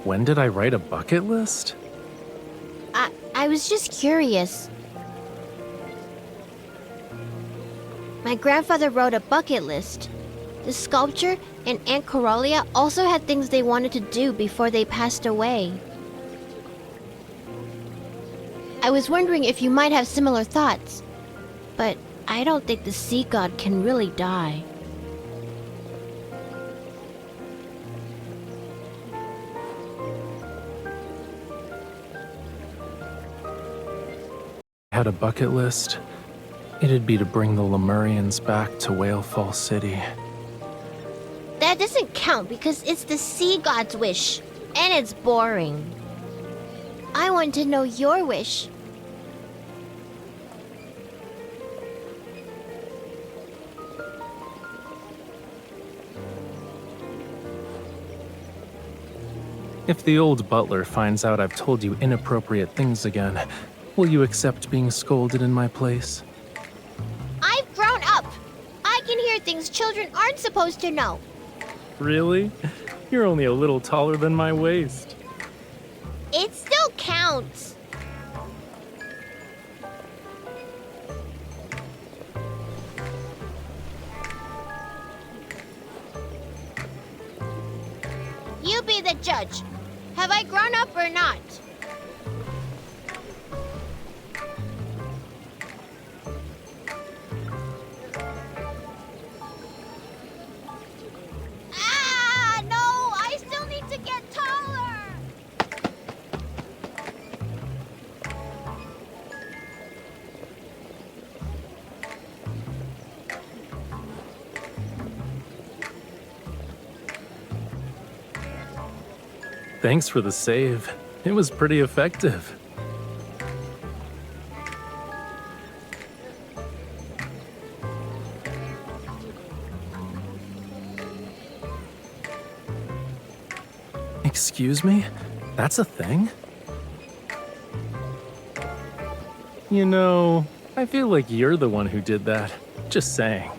When did I write a bucket list? I was just curious. My grandfather wrote a bucket list. The sculptor and Aunt Coralia also had things they wanted to do before they passed away. I was wondering if you might have similar thoughts, but I don't think the sea god can really die. Had a bucket list. It'd be to bring the Lemurians back to Whalefall City. That doesn't count because it's the sea god's wish, and it's boring. I want to know your wish. If the old butler finds out I've told you inappropriate things again, will you accept being scolded in my place? I've grown up. I can hear things children aren't supposed to know. Really? You're only a little taller than my waist. It still counts. You be the judge. Have I grown up or not? Ah, no! I still need to get taller! Thanks for the save. It was pretty effective. Excuse me? That's a thing? You know, I feel like you're the one who did that. Just saying.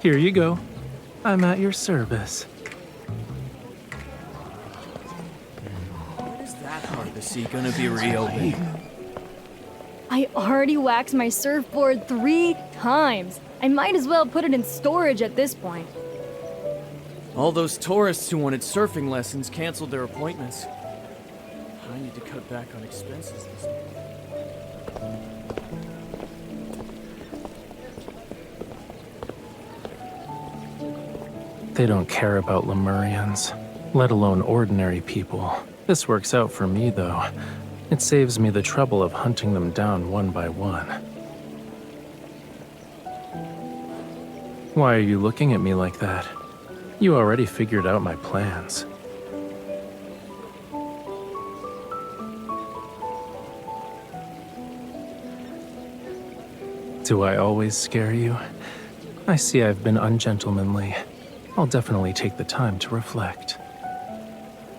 Here you go. I'm at your service. When is that part of the sea gonna be reopened? I already waxed my surfboard 3 times. I might as well put it in storage at this point. All those tourists who wanted surfing lessons canceled their appointments. I need to cut back on expenses this time. They don't care about Lemurians, let alone ordinary people. This works out for me, though. It saves me the trouble of hunting them down one by one. Why are you looking at me like that? You already figured out my plans. Do I always scare you? I see I've been ungentlemanly. I'll definitely take the time to reflect.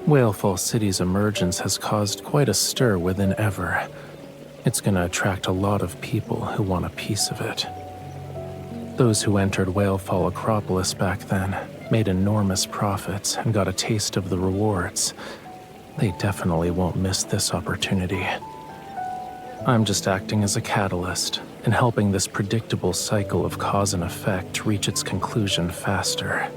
Whalefall City's emergence has caused quite a stir within Ever. It's gonna attract a lot of people who want a piece of it. Those who entered Whalefall Acropolis back then made enormous profits and got a taste of the rewards. They definitely won't miss this opportunity. I'm just acting as a catalyst and helping this predictable cycle of cause and effect reach its conclusion faster.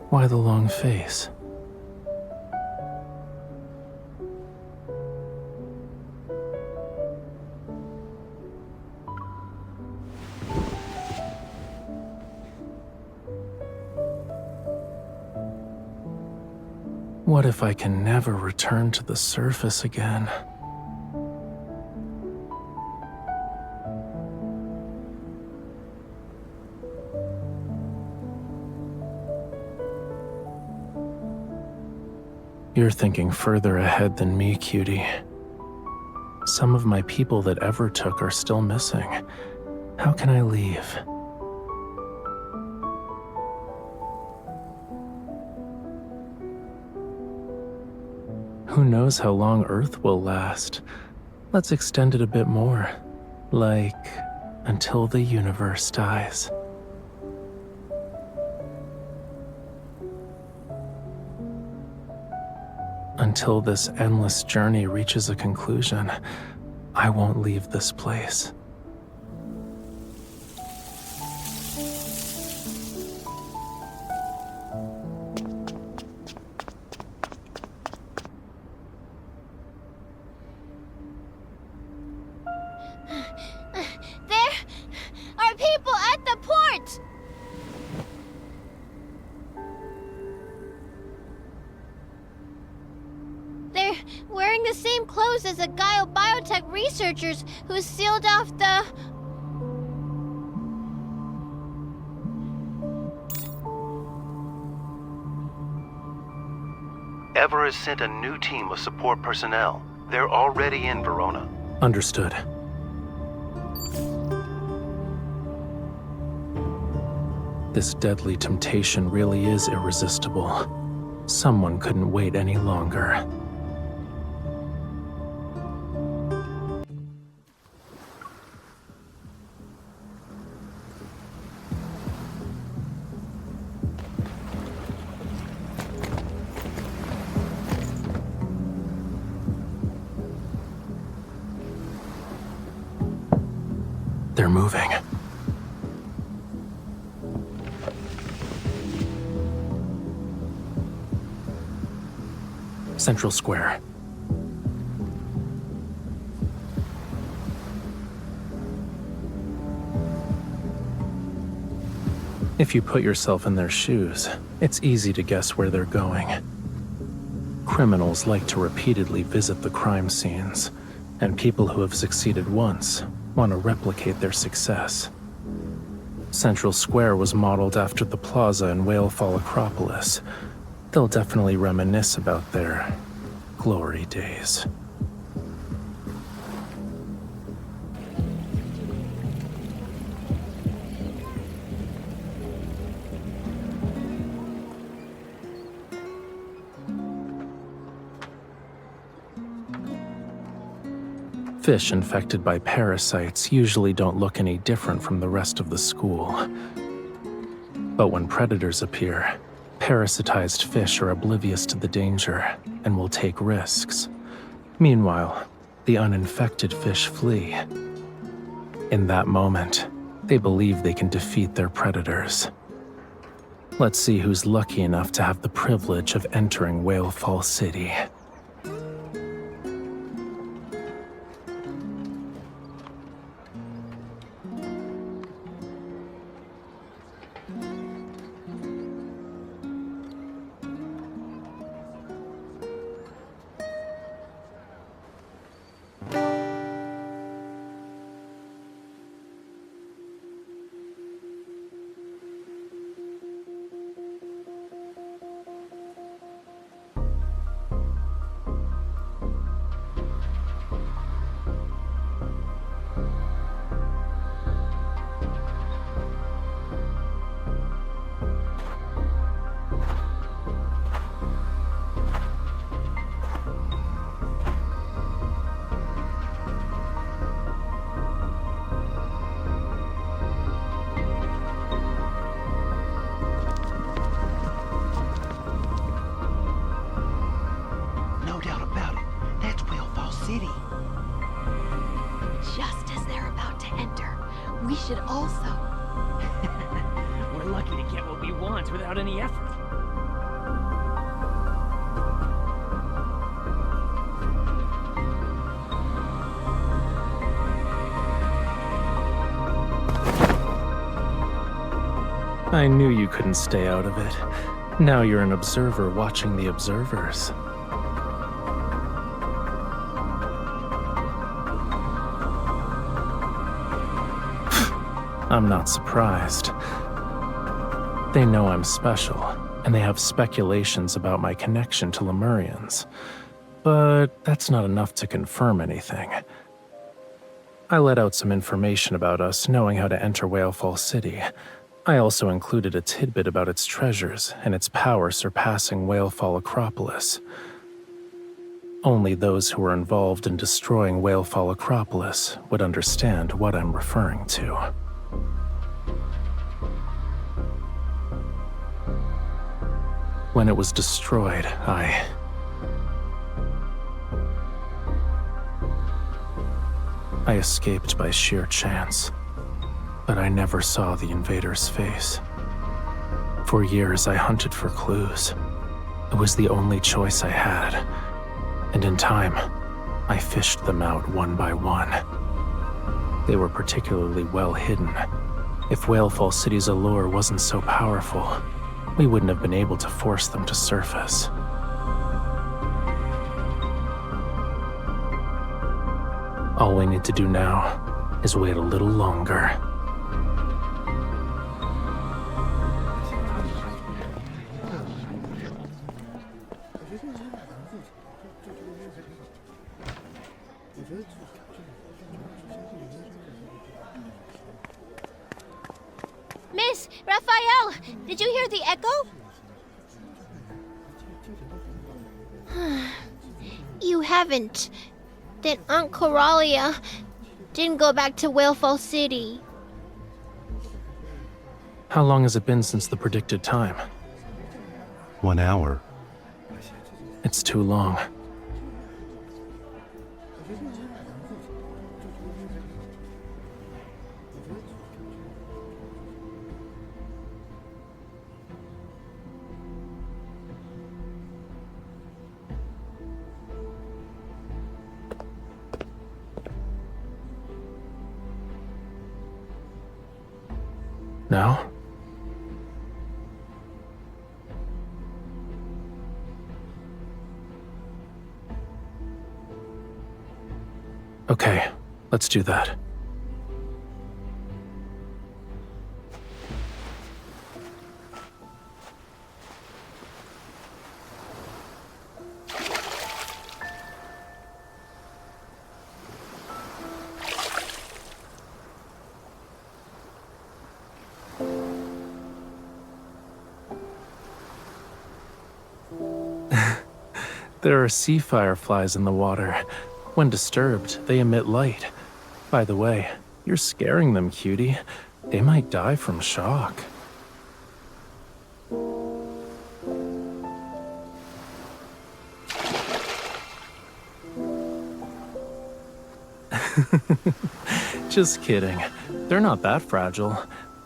Why the long face? What if I can never return to the surface again? You're thinking further ahead than me, cutie. Some of my people that ever took are still missing. How can I leave? Who knows how long Earth will last? Let's extend it a bit more. Like, until the universe dies. Until this endless journey reaches a conclusion, I won't leave this place. There are people at the port! They're wearing the same clothes as the Gaio biotech researchers who sealed off the... Ever has sent a new team of support personnel. They're already in Verona. Understood. This deadly temptation really is irresistible. Someone couldn't wait any longer. They're moving. Central Square. If you put yourself in their shoes, it's easy to guess where they're going. Criminals like to repeatedly visit the crime scenes, and people who have succeeded once want to replicate their success. Central Square was modeled after the plaza in Whalefall Acropolis. They'll definitely reminisce about their glory days. Fish infected by parasites usually don't look any different from the rest of the school. But when predators appear, parasitized fish are oblivious to the danger and will take risks. Meanwhile, the uninfected fish flee. In that moment, they believe they can defeat their predators. Let's see who's lucky enough to have the privilege of entering Whalefall City. No doubt about it. That's Whalefall City. Just as they're about to enter, we should also. We're lucky to get what we want without any effort. I knew you couldn't stay out of it. Now you're an observer watching the observers. I'm not surprised. They know I'm special. and they have speculations about my connection to Lemurians. But that's not enough to confirm anything. I let out some information about us knowing how to enter Whalefall City. I also included a tidbit about its treasures and its power surpassing Whalefall Acropolis. Only those who were involved in destroying Whalefall Acropolis would understand what I'm referring to. When it was destroyed, I escaped by sheer chance, but I never saw the invader's face. For years, I hunted for clues. It was the only choice I had, and in time, I fished them out one by one. They were particularly well hidden. If Whalefall City's allure wasn't so powerful, we wouldn't have been able to force them to surface. All we need to do now is wait a little longer. Miss, Raphael, did you hear the echo? You haven't. Then Aunt Coralia didn't go back to Whalefall City. How long has it been since the predicted time? 1 hour. It's too long. Now? Okay, let's do that. There are sea fireflies in the water. When disturbed, they emit light. By the way, you're scaring them, cutie. They might die from shock. Just kidding. They're not that fragile.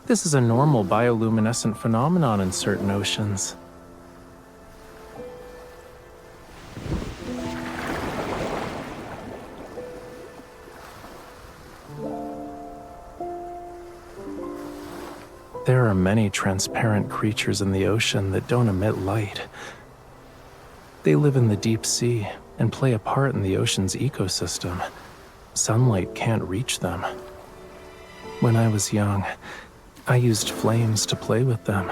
This is a normal bioluminescent phenomenon in certain oceans. There are many transparent creatures in the ocean that don't emit light. They live in the deep sea and play a part in the ocean's ecosystem. Sunlight can't reach them. When I was young, I used flames to play with them.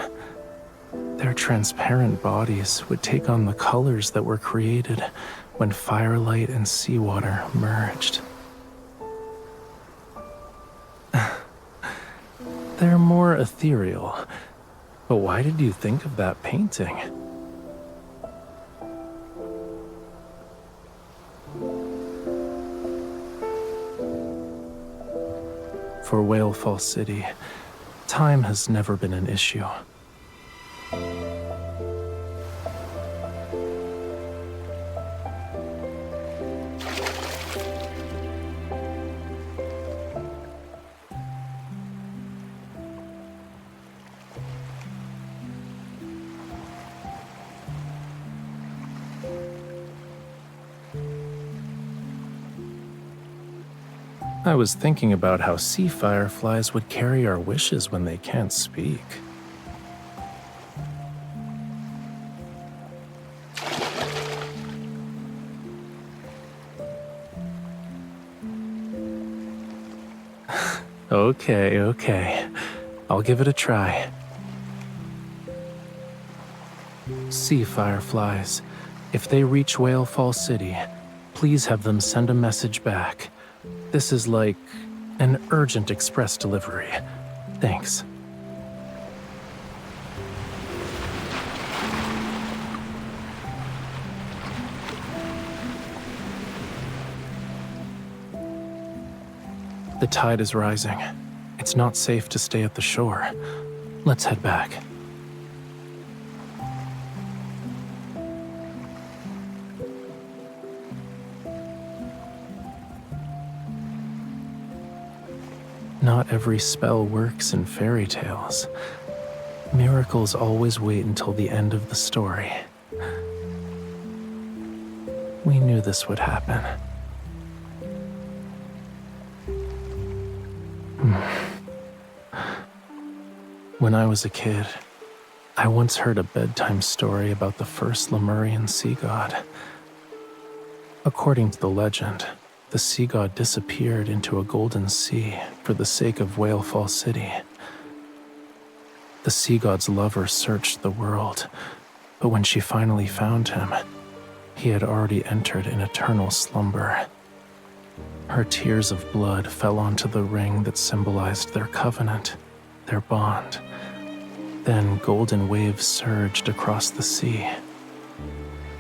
Their transparent bodies would take on the colors that were created when firelight and seawater merged. They're more ethereal. But why did you think of that painting? For Whalefall City, time has never been an issue. I was thinking about how sea fireflies would carry our wishes when they can't speak. Okay. I'll give it a try. Sea fireflies. If they reach Whale Fall City, please have them send a message back. This is like an urgent express delivery. Thanks. The tide is rising. It's not safe to stay at the shore. Let's head back. Not every spell works in fairy tales. Miracles always wait until the end of the story. We knew this would happen. When I was a kid, I once heard a bedtime story about the first Lemurian sea god. According to the legend, the sea god disappeared into a golden sea for the sake of Whale Fall City. The sea god's lover searched the world, but when she finally found him, he had already entered an eternal slumber. Her tears of blood fell onto the ring that symbolized their covenant, their bond. Then golden waves surged across the sea.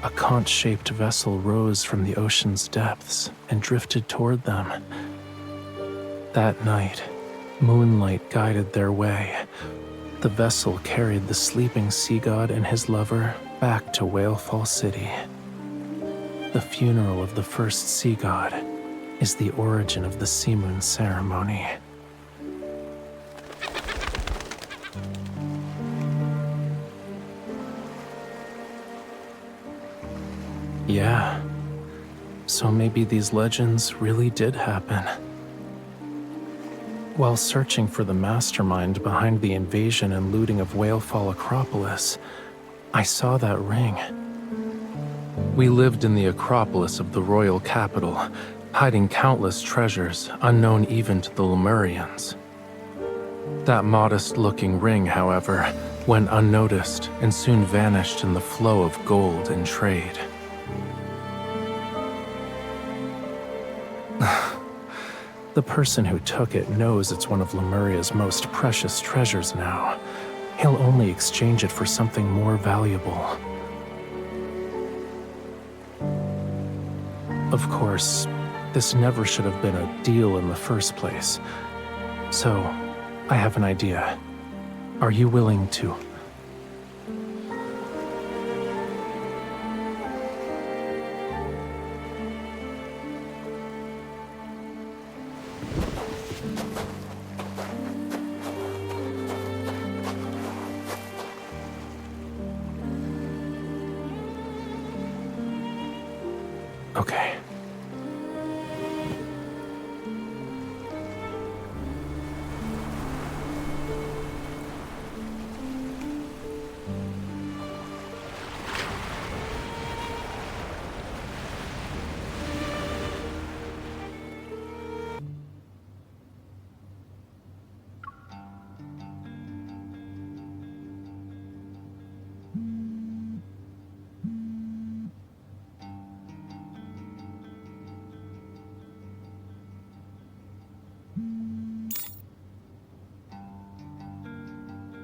A conch-shaped vessel rose from the ocean's depths and drifted toward them. That night, moonlight guided their way. The vessel carried the sleeping sea god and his lover back to Whale Fall City. The funeral of the first sea god is the origin of the sea moon ceremony. Yeah, so maybe these legends really did happen. While searching for the mastermind behind the invasion and looting of Whale Fall Acropolis, I saw that ring. We lived in the Acropolis of the royal capital, hiding countless treasures unknown even to the Lemurians. That modest-looking ring, however, went unnoticed and soon vanished in the flow of gold and trade. The person who took it knows it's one of Lemuria's most precious treasures now. He'll only exchange it for something more valuable. Of course, this never should have been a deal in the first place. So, I have an idea. Are you willing to... Okay.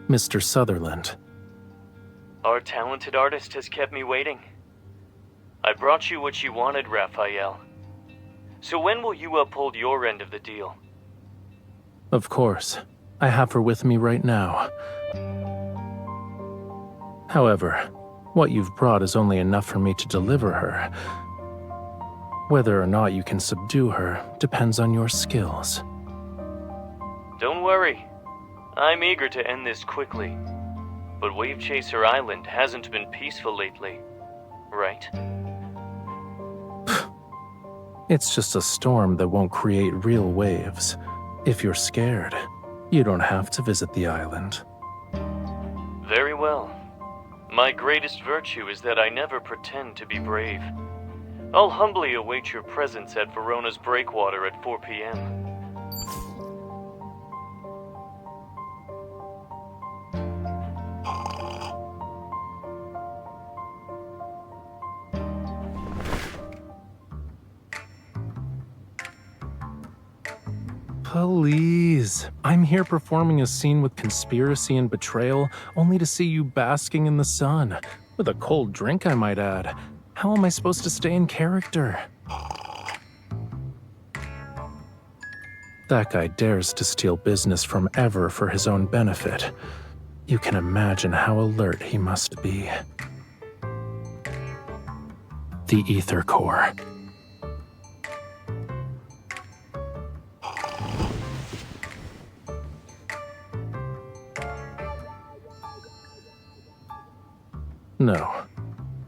Mr. Sutherland. Our talented artist has kept me waiting. I brought you what you wanted, Raphael. So when will you uphold your end of the deal? Of course. I have her with me right now. However, what you've brought is only enough for me to deliver her. Whether or not you can subdue her depends on your skills. Don't worry. I'm eager to end this quickly. But Wave Chaser Island hasn't been peaceful lately, right? It's just a storm that won't create real waves. If you're scared, you don't have to visit the island. Very well. My greatest virtue is that I never pretend to be brave. I'll humbly await your presence at Verona's breakwater at 4 p.m. Please. I'm here performing a scene with conspiracy and betrayal, only to see you basking in the sun. With a cold drink, I might add. How am I supposed to stay in character? That guy dares to steal business from Ever for his own benefit. You can imagine how alert he must be. The Ether Core. No.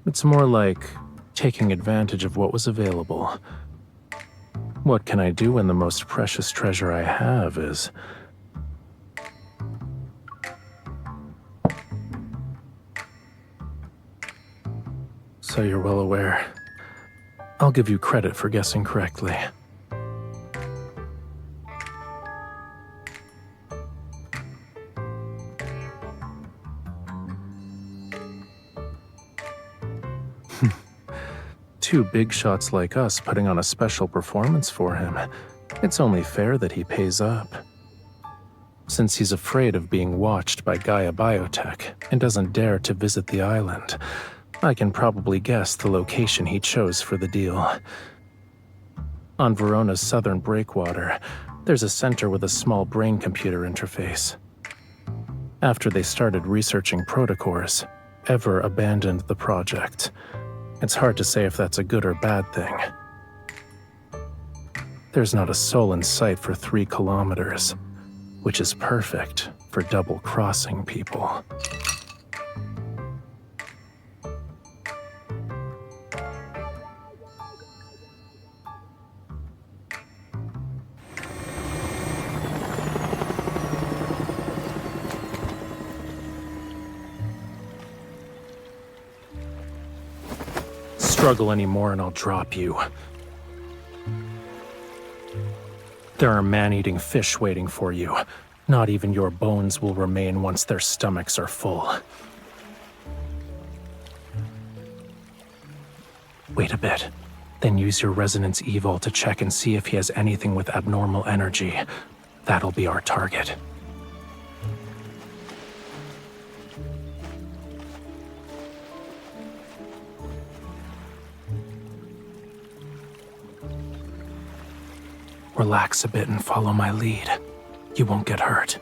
It's more like taking advantage of what was available. What can I do when the most precious treasure I have is... So you're well aware. I'll give you credit for guessing correctly. Two big shots like us putting on a special performance for him. It's only fair that he pays up. Since he's afraid of being watched by Gaia Biotech and doesn't dare to visit the island, I can probably guess the location he chose for the deal. On Verona's southern breakwater, there's a center with a small brain computer interface. After they started researching protocores, Ever abandoned the project. It's hard to say if that's a good or bad thing. There's not a soul in sight for 3 kilometers, which is perfect for double-crossing people. Struggle anymore and I'll drop you. There are man-eating fish waiting for you. Not even your bones will remain once their stomachs are full. Wait a bit. Then use your resonance evol to check and see if he has anything with abnormal energy. That'll be our target. Relax a bit and follow my lead. You won't get hurt.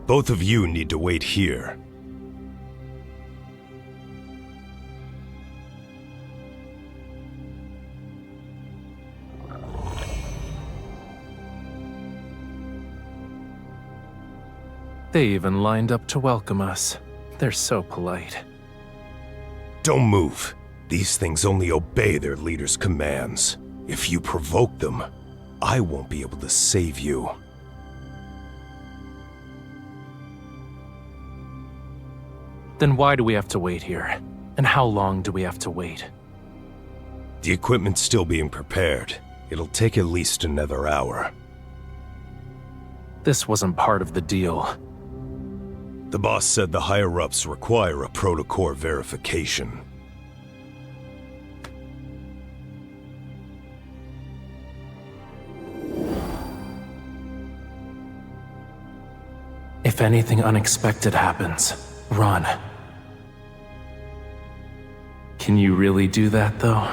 Both of you need to wait here. They even lined up to welcome us. They're so polite. Don't move. These things only obey their leader's commands. If you provoke them, I won't be able to save you. Then why do we have to wait here? And how long do we have to wait? The equipment's still being prepared. It'll take at least another hour. This wasn't part of the deal. The boss said the higher-ups require a protocol verification. If anything unexpected happens, run. Can you really do that, though?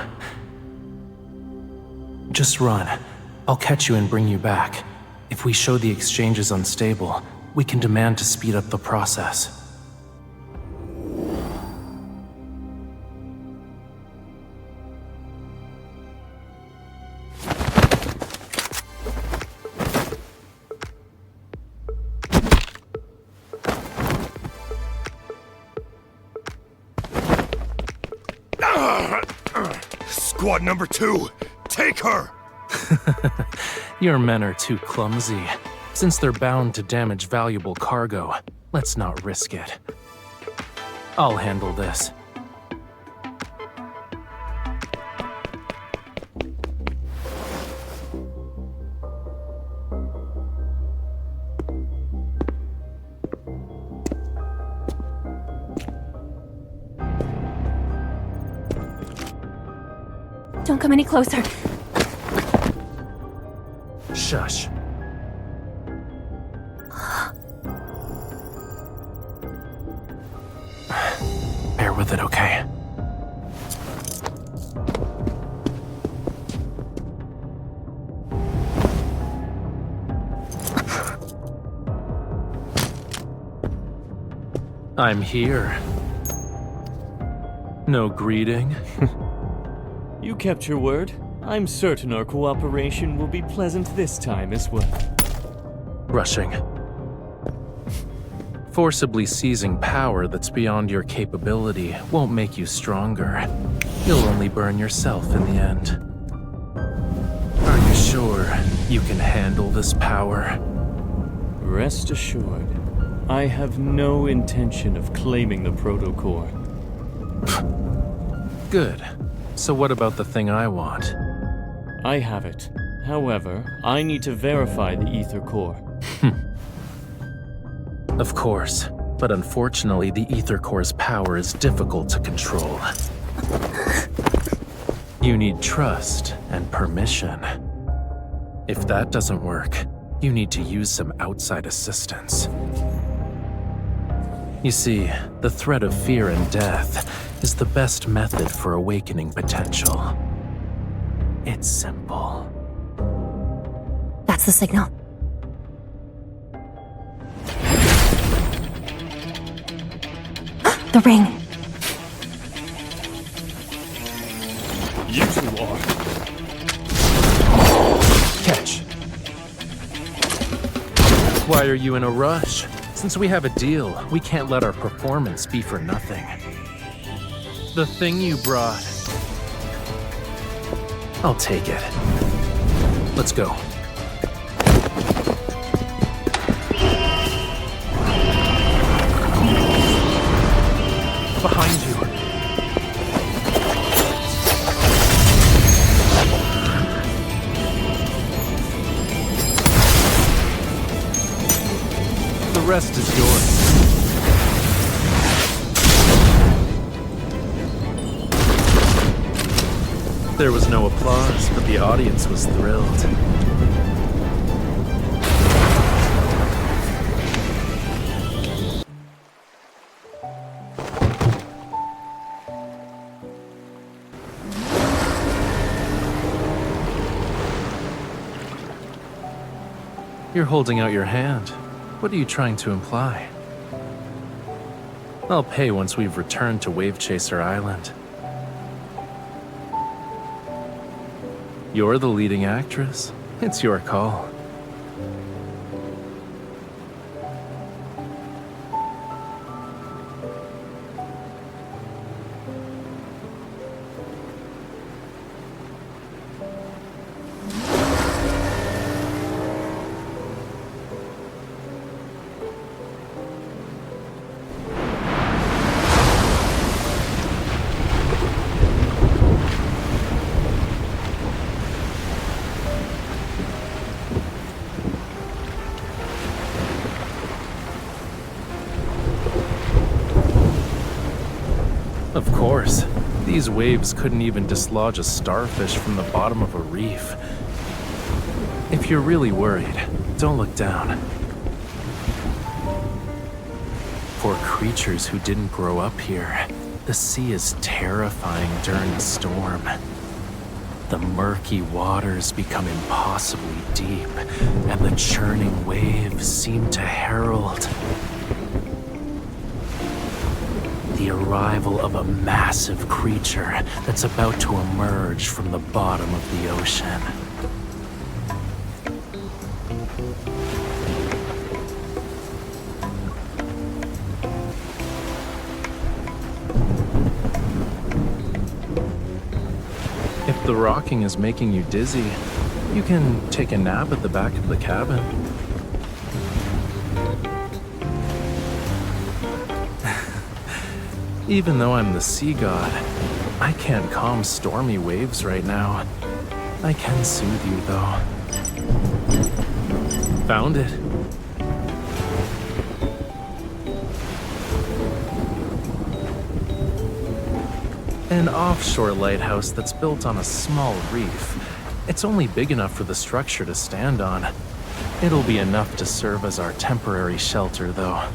Just run. I'll catch you and bring you back. If we show the exchange is unstable, we can demand to speed up the process. Squad number 2, take her! Your men are too clumsy. Since they're bound to damage valuable cargo, let's not risk it. I'll handle this. Don't come any closer. Shush. Bear with it, okay? I'm here. No greeting? You kept your word. I'm certain our cooperation will be pleasant this time as well. Rushing. Forcibly seizing power that's beyond your capability won't make you stronger. You'll only burn yourself in the end. Are you sure you can handle this power? Rest assured, I have no intention of claiming the protocore. Good. So what about the thing I want? I have it. However, I need to verify the ether core. Of course, but unfortunately the ether core's power is difficult to control. You need trust and permission. If that doesn't work, you need to use some outside assistance. You see, the threat of fear and death is the best method for awakening potential. It's simple. That's the signal. The ring. You two are. Catch. Why are you in a rush? Since we have a deal, we can't let our performance be for nothing. The thing you brought. I'll take it. Let's go. Behind you. The rest is yours. There was no applause, but the audience was thrilled. You're holding out your hand. What are you trying to imply? I'll pay once we've returned to Wave Chaser Island. You're the leading actress. It's your call. Of course. These waves couldn't even dislodge a starfish from the bottom of a reef. If you're really worried, don't look down. For creatures who didn't grow up here, the sea is terrifying during a storm. The murky waters become impossibly deep, and the churning waves seem to herald the arrival of a massive creature that's about to emerge from the bottom of the ocean. If the rocking is making you dizzy, you can take a nap at the back of the cabin. Even though I'm the sea god, I can't calm stormy waves right now. I can soothe you, though. Found it. An offshore lighthouse that's built on a small reef. It's only big enough for the structure to stand on. It'll be enough to serve as our temporary shelter, though.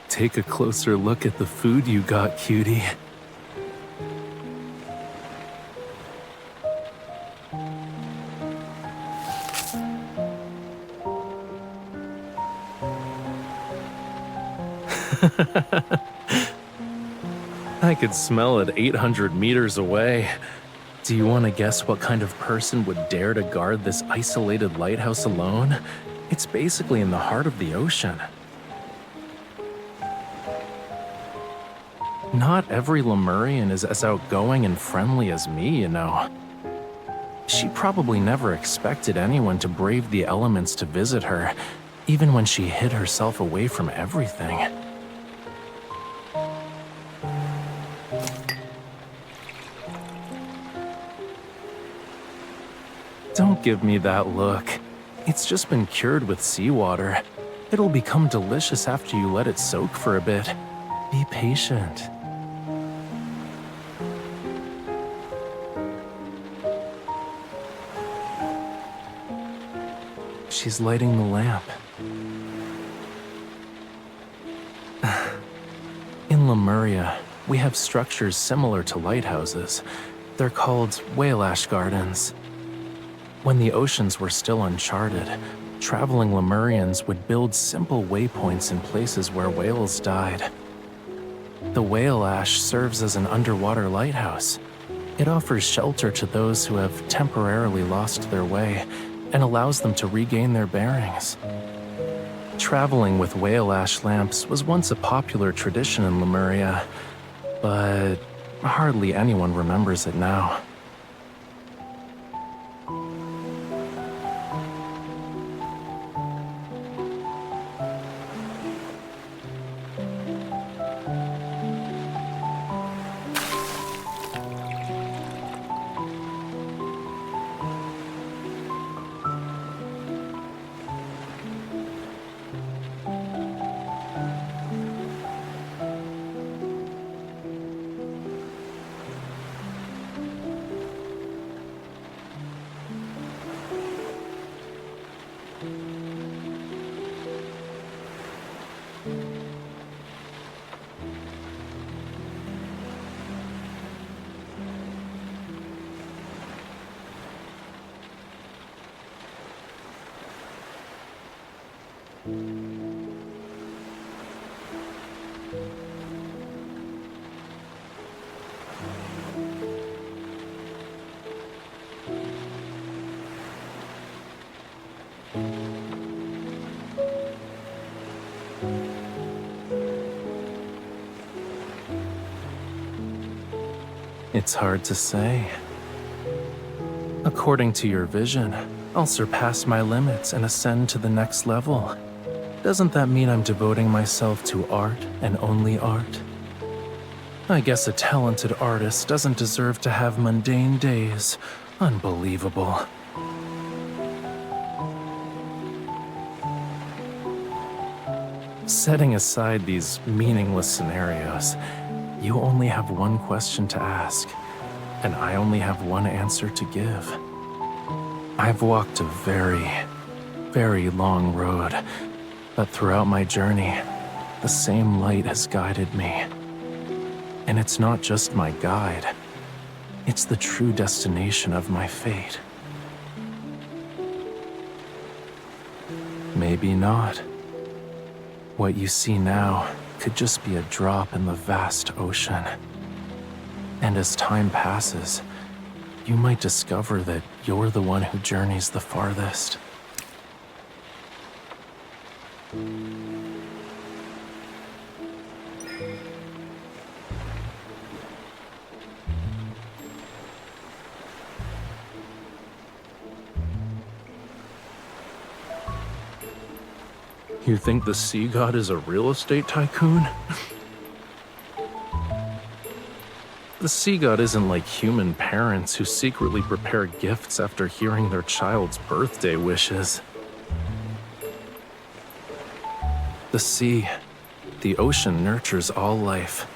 Take a closer look at the food you got, cutie. I could smell it 800 meters away. Do you want to guess what kind of person would dare to guard this isolated lighthouse alone? It's basically in the heart of the ocean. Not every Lemurian is as outgoing and friendly as me, you know. She probably never expected anyone to brave the elements to visit her, even when she hid herself away from everything. Don't give me that look. It's just been cured with seawater. It'll become delicious after you let it soak for a bit. Be patient. She's lighting the lamp. In Lemuria, we have structures similar to lighthouses. They're called whale ash gardens. When the oceans were still uncharted, traveling Lemurians would build simple waypoints in places where whales died. The whale ash serves as an underwater lighthouse. It offers shelter to those who have temporarily lost their way and allows them to regain their bearings. Traveling with whale ash lamps was once a popular tradition in Lemuria, but hardly anyone remembers it now. It's hard to say. According to your vision, I'll surpass my limits and ascend to the next level. Doesn't that mean I'm devoting myself to art and only art? I guess a talented artist doesn't deserve to have mundane days. Unbelievable. Setting aside these meaningless scenarios, you only have one question to ask, and I only have one answer to give. I've walked a very, very long road, but throughout my journey, the same light has guided me. And it's not just my guide, it's the true destination of my fate. Maybe not. What you see now could just be a drop in the vast ocean. And as time passes, you might discover that you're the one who journeys the farthest. You think the sea god is a real estate tycoon? The sea god isn't like human parents who secretly prepare gifts after hearing their child's birthday wishes. The sea, the ocean nurtures all life.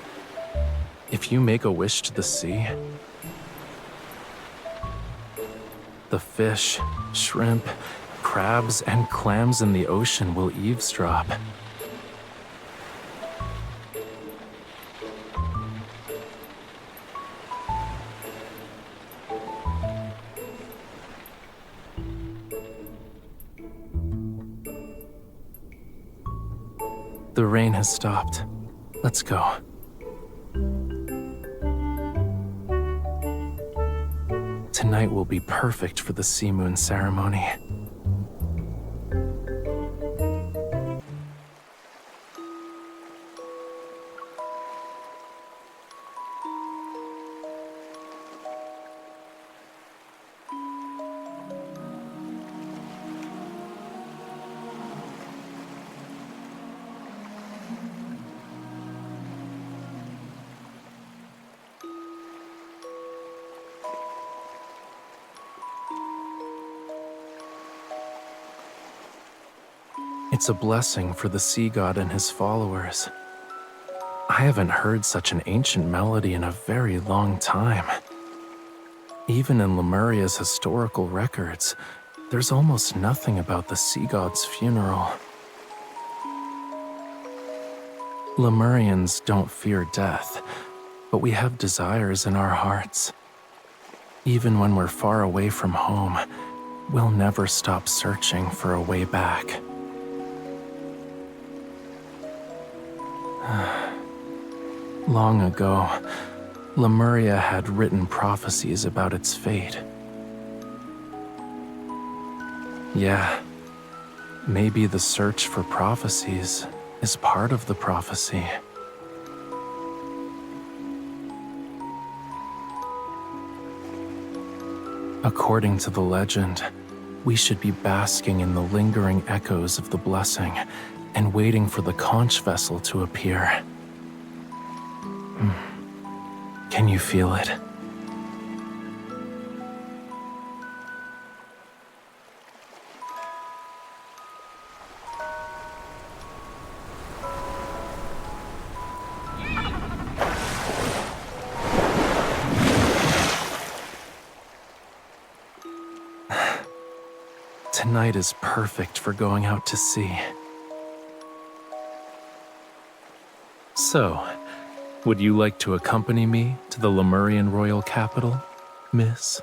If you make a wish to the sea, the fish, shrimp, crabs, and clams in the ocean will eavesdrop. The rain has stopped. Let's go. Tonight will be perfect for the sea moon ceremony. It's a blessing for the sea god and his followers. I haven't heard such an ancient melody in a very long time. Even in Lemuria's historical records, there's almost nothing about the sea god's funeral. Lemurians don't fear death, but we have desires in our hearts. Even when we're far away from home, we'll never stop searching for a way back. Long ago, Lemuria had written prophecies about its fate. Yeah, maybe the search for prophecies is part of the prophecy. According to the legend, we should be basking in the lingering echoes of the blessing and waiting for the conch vessel to appear. Can you feel it? Tonight is perfect for going out to sea. So, would you like to accompany me to the Lemurian royal capital, Miss?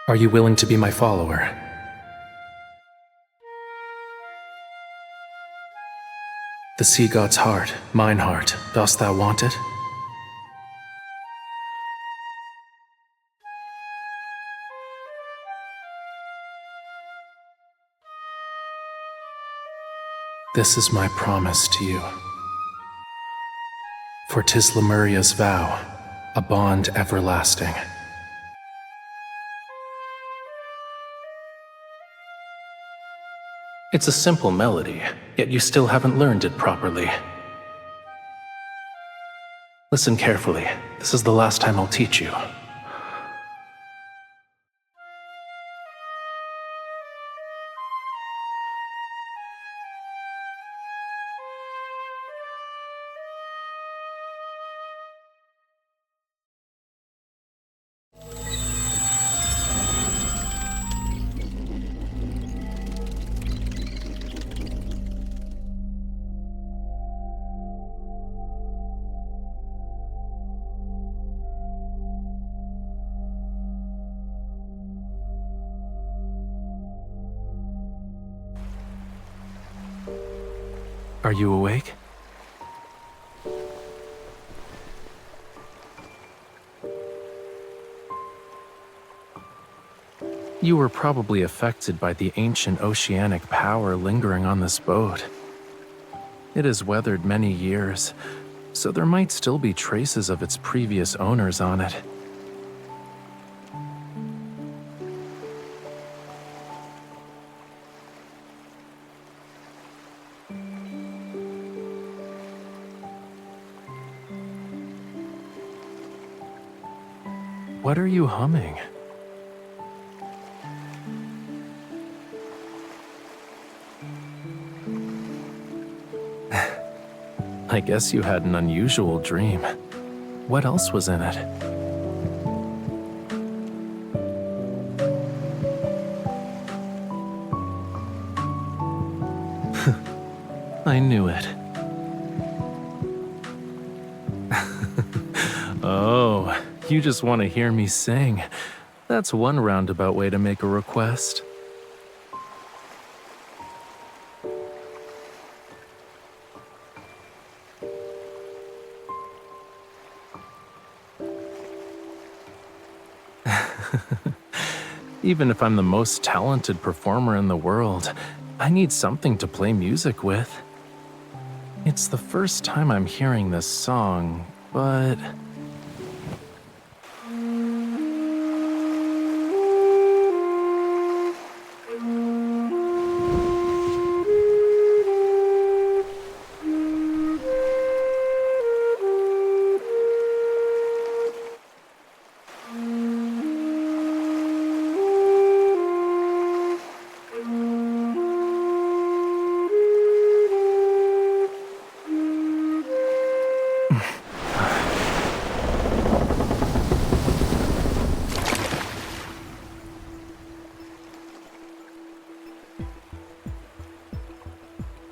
Are you willing to be my follower? The sea god's heart, mine heart, dost thou want it? This is my promise to you. For 'tis Lemuria's vow, a bond everlasting. It's a simple melody, yet you still haven't learned it properly. Listen carefully. This is the last time I'll teach you. Are you awake? You were probably affected by the ancient oceanic power lingering on this boat. It has weathered many years, so there might still be traces of its previous owners on it. What are you humming? I guess you had an unusual dream. What else was in it? I knew it. Oh, you just want to hear me sing. That's one roundabout way to make a request. Even if I'm the most talented performer in the world, I need something to play music with. It's the first time I'm hearing this song, but...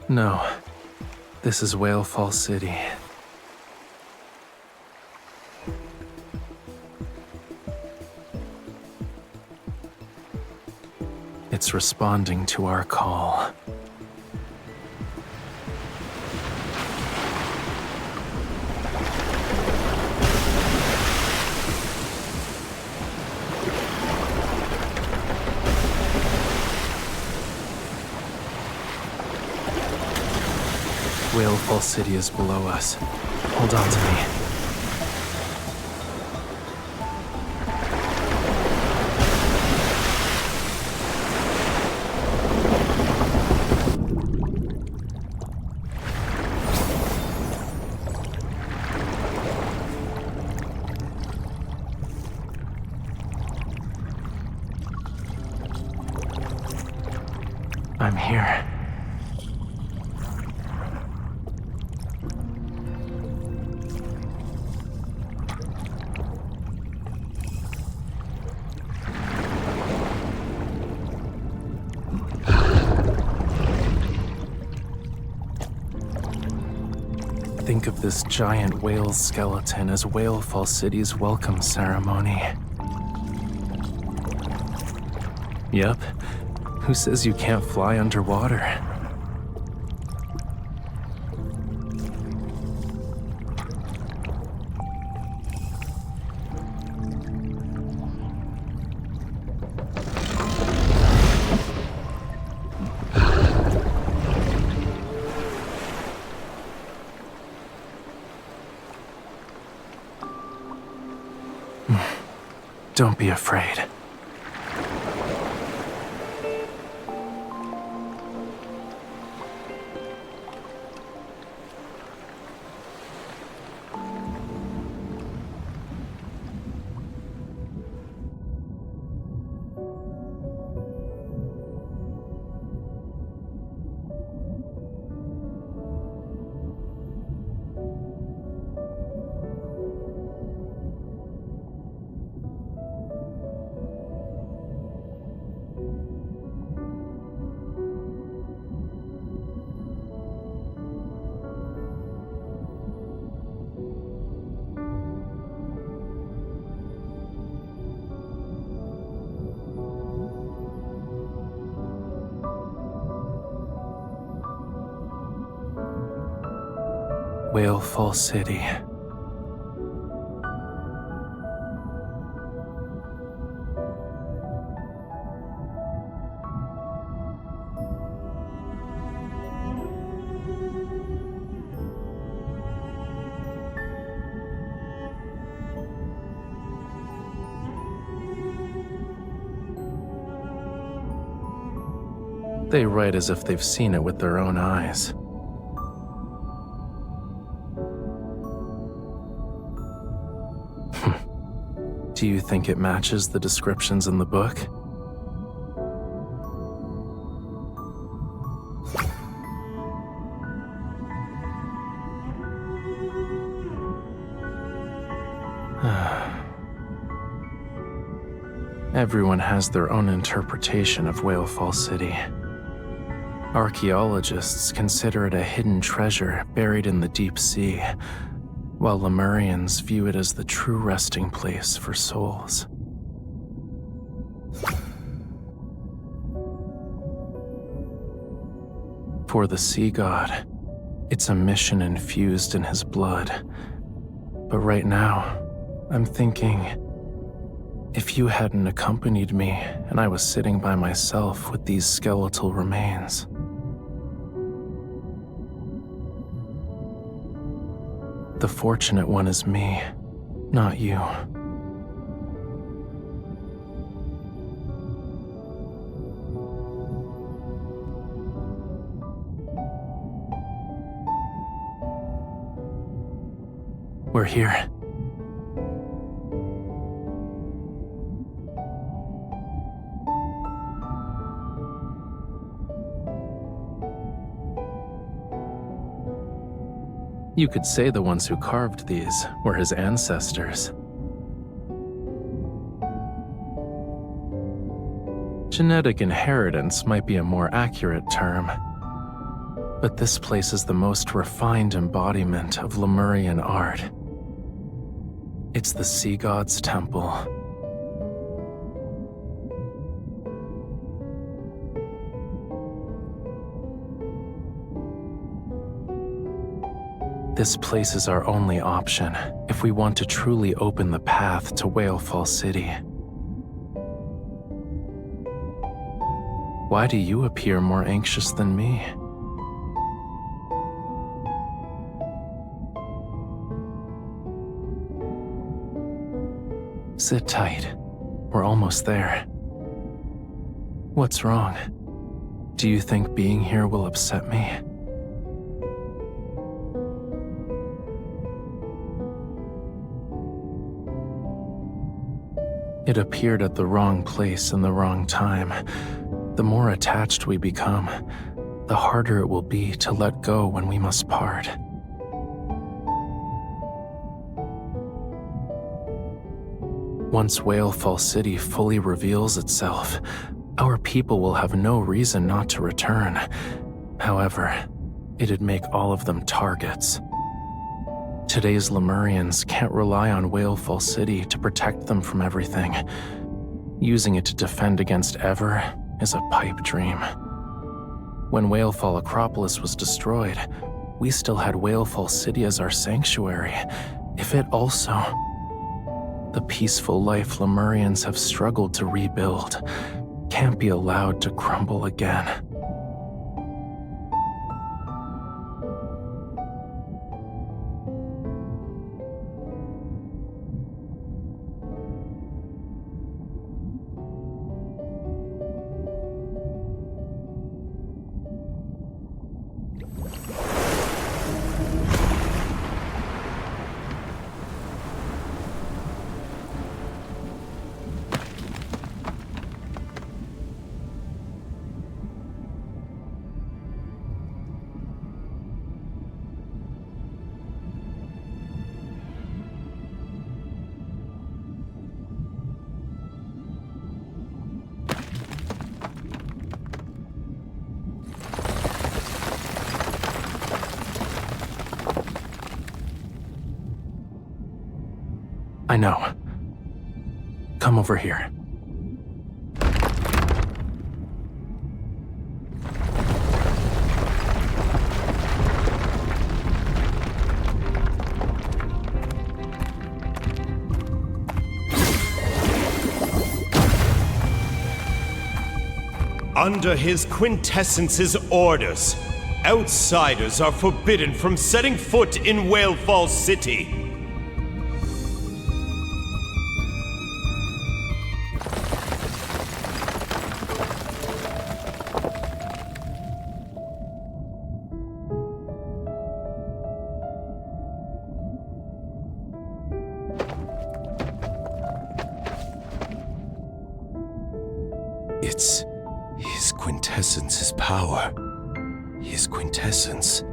No, this is Whale Fall City. It's responding to our call. Whale Fall City is below us. Hold on to me. I'm here. Think of this giant whale's skeleton as Whale Fall City's welcome ceremony. Yep. Who says you can't fly underwater? Don't be afraid. Whalefall City. They write as if they've seen it with their own eyes. Do you think it matches the descriptions in the book? Everyone has their own interpretation of Whalefall City. Archaeologists consider it a hidden treasure buried in the deep sea, while Lemurians view it as the true resting place for souls. For the sea god, it's a mission infused in his blood. But right now, I'm thinking, if you hadn't accompanied me and I was sitting by myself with these skeletal remains, the fortunate one is me, not you. We're here. You could say the ones who carved these were his ancestors. Genetic inheritance might be a more accurate term, but this place is the most refined embodiment of Lemurian art. It's the sea god's temple. This place is our only option if we want to truly open the path to Whalefall City. Why do you appear more anxious than me? Sit tight. We're almost there. What's wrong? Do you think being here will upset me? It appeared at the wrong place in the wrong time. The more attached we become, the harder it will be to let go when we must part. Once Whalefall City fully reveals itself, our people will have no reason not to return. However, it'd make all of them targets. Today's Lemurians can't rely on Whalefall City to protect them from everything. Using it to defend against Ever is a pipe dream. When Whalefall Acropolis was destroyed, we still had Whalefall City as our sanctuary. If it also... The peaceful life Lemurians have struggled to rebuild can't be allowed to crumble again. I know. Come over here. Under his quintessence's orders, outsiders are forbidden from setting foot in Whalefall City. It's his quintessence's power. His quintessence.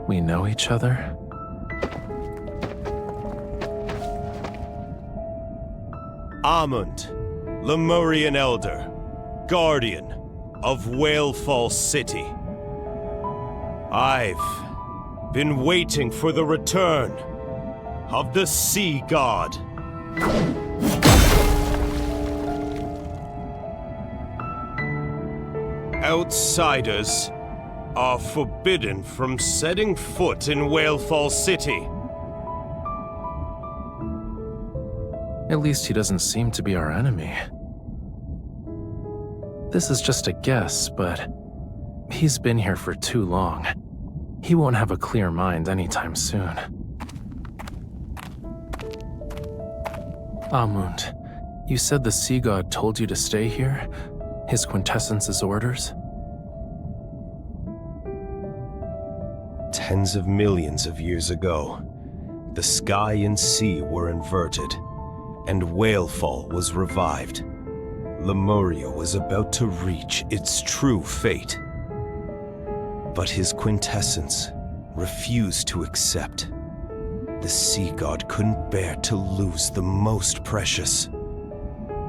We know each other? Amund, Lemurian Elder, Guardian of Whalefall City. I've been waiting for the return of the Sea God. Outsiders are forbidden from setting foot in Whalefall City. At least he doesn't seem to be our enemy. This is just a guess, but he's been here for too long. He won't have a clear mind anytime soon. Amund, you said the Sea God told you to stay here? His quintessence's orders? Tens of millions of years ago, the sky and sea were inverted, and Whalefall was revived. Lemuria was about to reach its true fate. But his quintessence refused to accept. The Sea God couldn't bear to lose the most precious.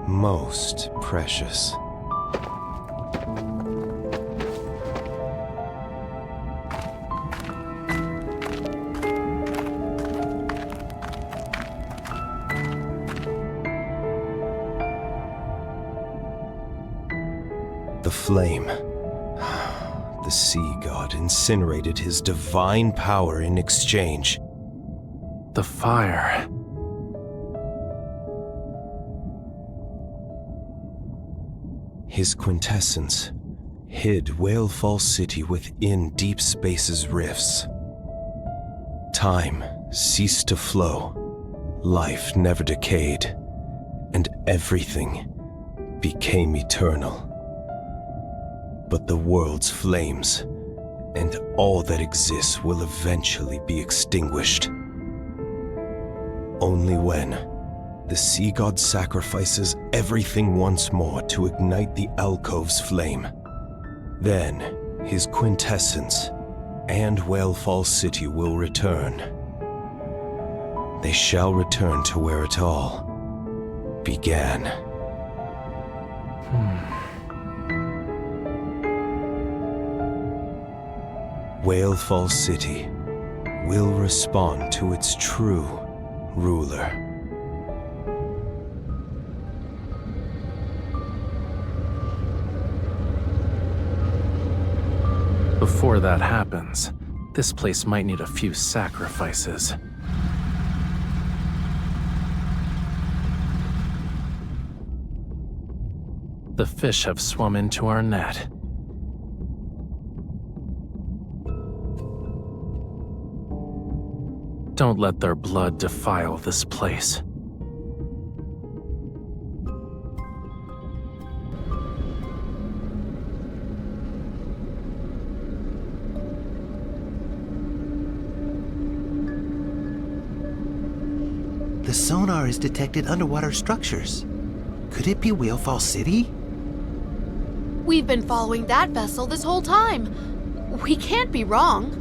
Most precious. The flame. The Sea God incinerated his divine power in exchange. The fire. His quintessence hid Whalefall City within deep space's rifts. Time ceased to flow, life never decayed, and everything became eternal. But the world's flames and all that exists will eventually be extinguished. Only when the Sea God sacrifices everything once more to ignite the alcove's flame, then his quintessence and Whalefall City will return. They shall return to where it all began. Whalefall City will respond to its true ruler. Before that happens, this place might need a few sacrifices. The fish have swum into our net. Don't let their blood defile this place. The sonar has detected underwater structures. Could it be Whalefall City? We've been following that vessel this whole time. We can't be wrong.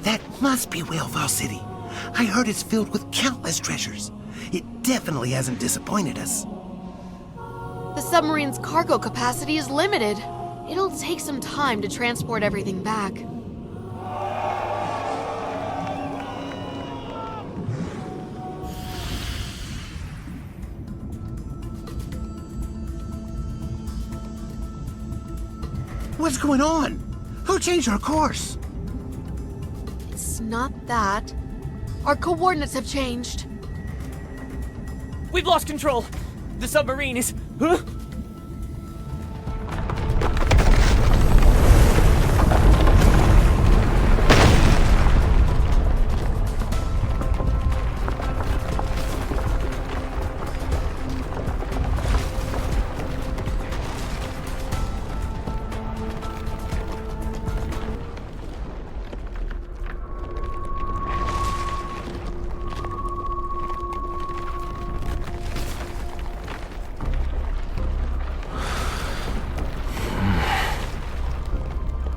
That must be Whalefall City. I heard it's filled with countless treasures. It definitely hasn't disappointed us. The submarine's cargo capacity is limited. It'll take some time to transport everything back. What's going on? Who changed our course? It's not that. Our coordinates have changed. We've lost control. The submarine is... Huh?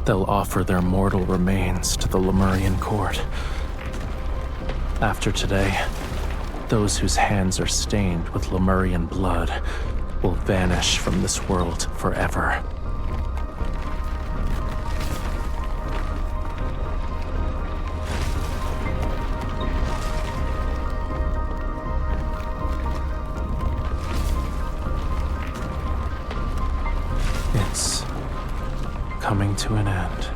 They'll offer their mortal remains to the Lemurian court. After today, those whose hands are stained with Lemurian blood will vanish from this world forever. It's coming to an end.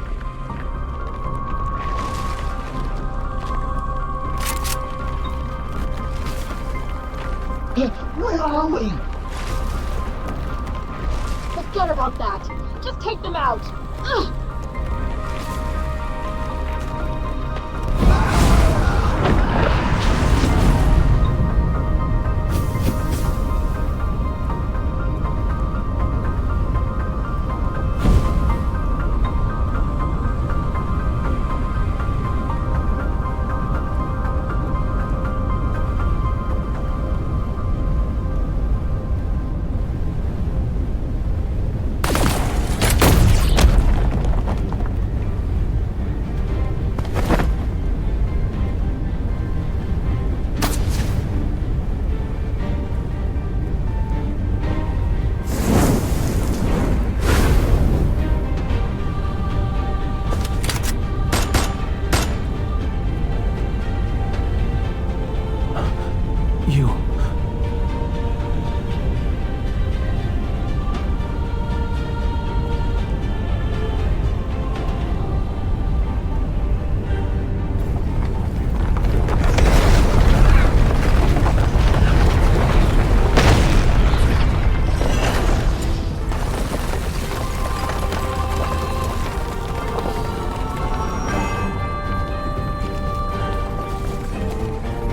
Where are we? Forget about that. Just take them out. Ugh.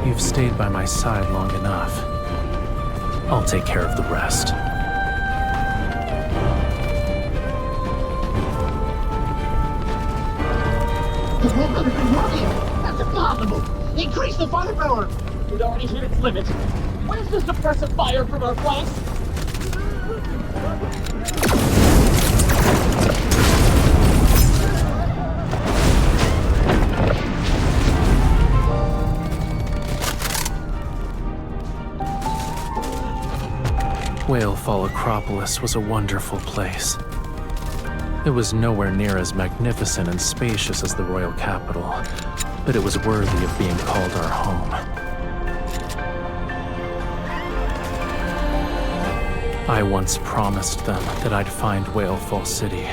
You've stayed by my side long enough. I'll take care of the rest. The weapon isn't working. That's impossible. Increase the firepower. It already hit its limit. When is this suppressive fire from our flanks? Whalefall Acropolis was a wonderful place. It was nowhere near as magnificent and spacious as the royal capital, but it was worthy of being called our home. I once promised them that I'd find Whalefall City.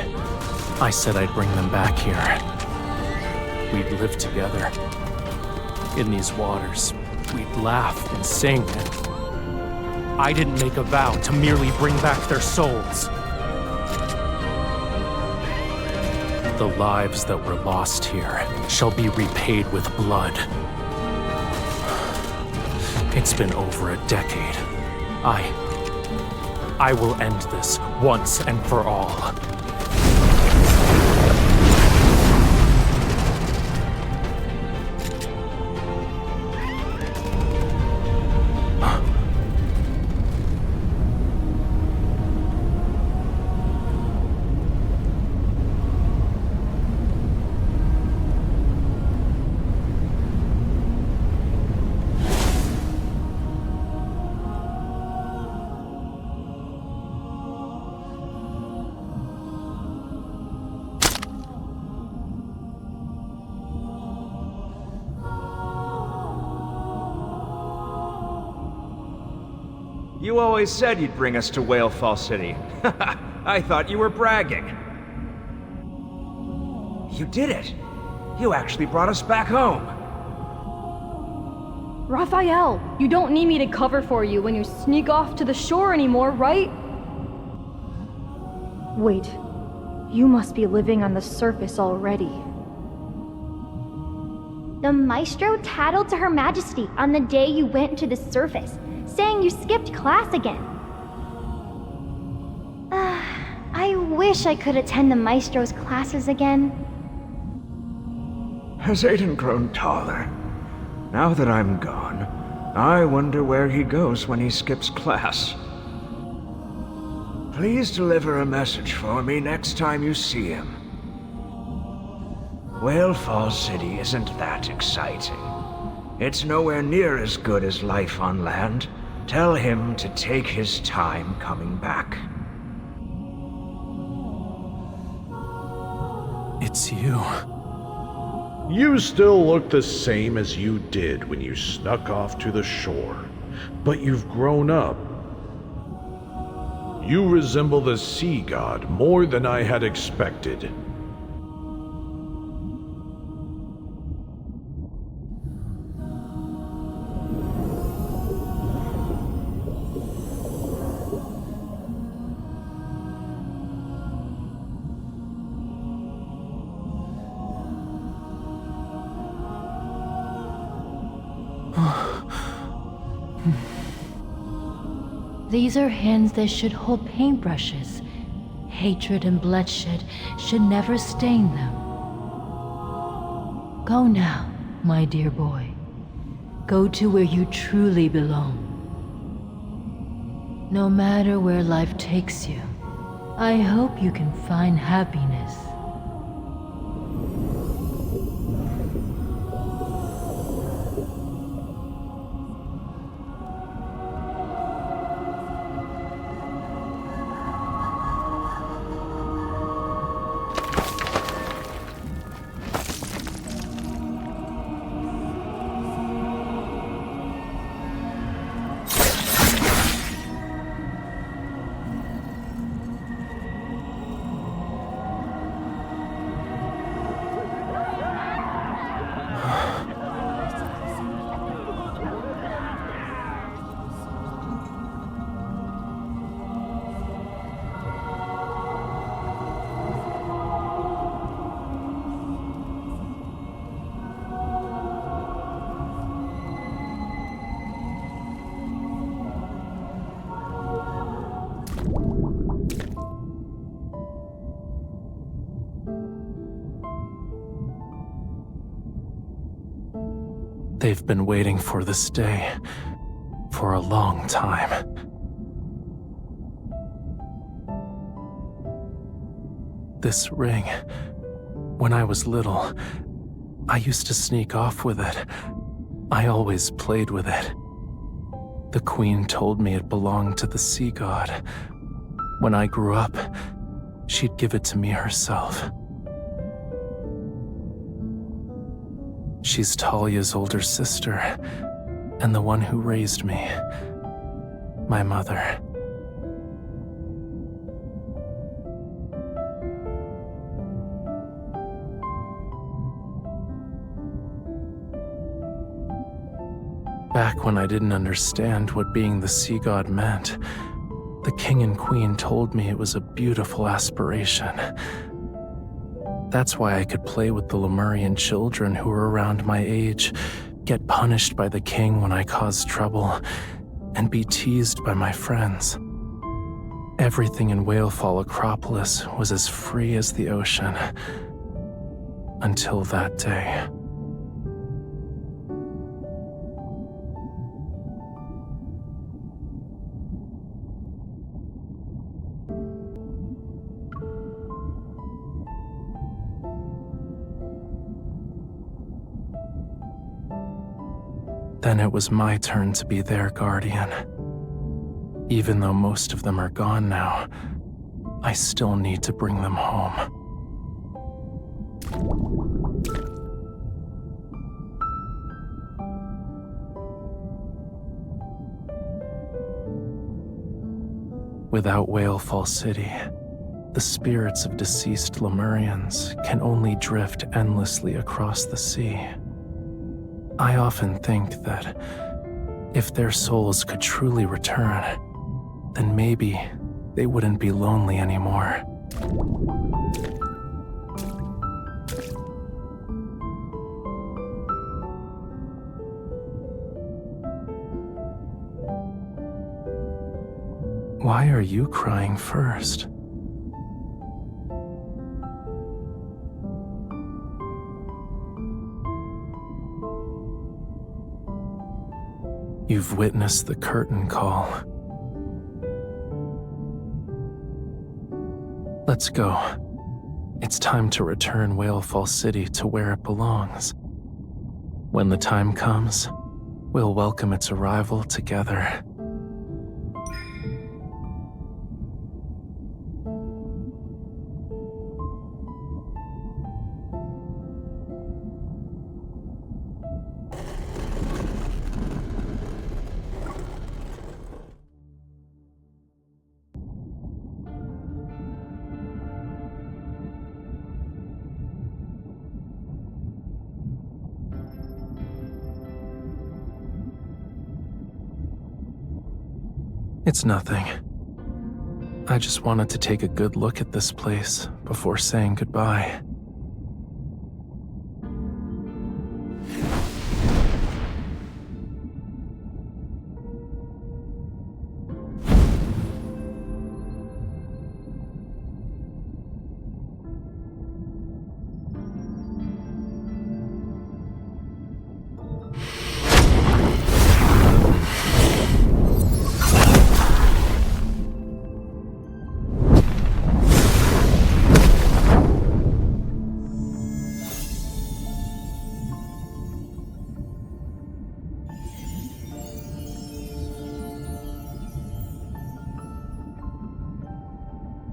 I said I'd bring them back here. We'd live together. In these waters, we'd laugh and sing, and I didn't make a vow to merely bring back their souls. The lives that were lost here shall be repaid with blood. It's been over a decade. I will end this once and for all. You always said you'd bring us to Whalefall City. I thought you were bragging. You did it. You actually brought us back home. Raphael, you don't need me to cover for you when you sneak off to the shore anymore, right? Wait, you must be living on the surface already. The Maestro tattled to Her Majesty on the day you went to the surface, saying you skipped class again. I wish I could attend the Maestro's classes again. Has Aiden grown taller? Now that I'm gone, I wonder where he goes when he skips class. Please deliver a message for me next time you see him. Whalefall City isn't that exciting. It's nowhere near as good as life on land. Tell him to take his time coming back. It's you. You still look the same as you did when you snuck off to the shore, but you've grown up. You resemble the sea god more than I had expected. These are hands that should hold paintbrushes. Hatred and bloodshed should never stain them. Go now, my dear boy. Go to where you truly belong. No matter where life takes you, I hope you can find happiness. They've been waiting for this day for a long time. This ring, when I was little, I used to sneak off with it. I always played with it. The queen told me it belonged to the sea god. When I grew up, she'd give it to me herself. She's Talia's older sister, and the one who raised me. My mother. Back when I didn't understand what being the sea god meant, the king and queen told me it was a beautiful aspiration. That's why I could play with the Lemurian children who were around my age, get punished by the king when I caused trouble, and be teased by my friends. Everything in Whalefall Acropolis was as free as the ocean. Until that day. Then it was my turn to be their guardian. Even though most of them are gone now, I still need to bring them home. Without Whalefall City, the spirits of deceased Lemurians can only drift endlessly across the sea. I often think that if their souls could truly return, then maybe they wouldn't be lonely anymore. Why are you crying first? You've witnessed the curtain call. Let's go. It's time to return Whalefall City to where it belongs. When the time comes, we'll welcome its arrival together. It's nothing. I just wanted to take a good look at this place before saying goodbye.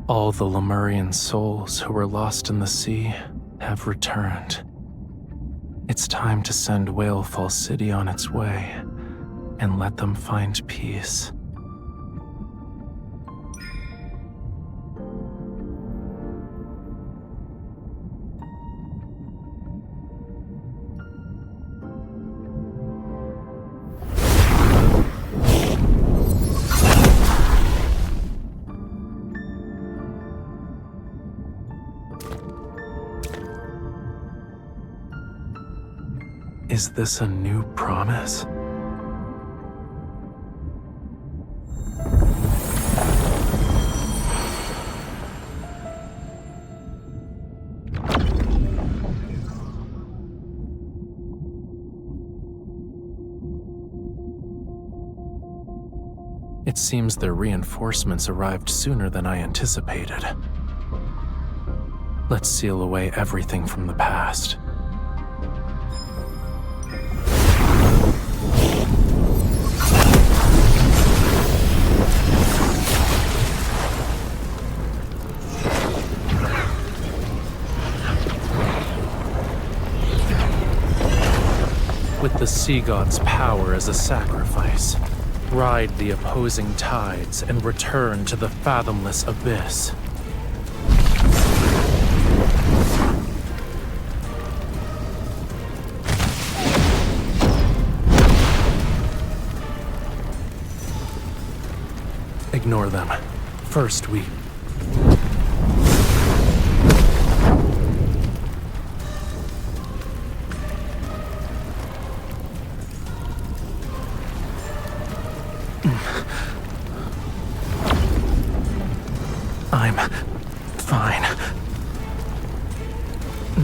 All the Lemurian souls who were lost in the sea have returned. It's time to send Whalefall City on its way and let them find peace. Is this a new promise? It seems their reinforcements arrived sooner than I anticipated. Let's seal away everything from the past. with the sea god's power as a sacrifice, ride the opposing tides and return to the fathomless abyss. Ignore them. First, we... I'm fine.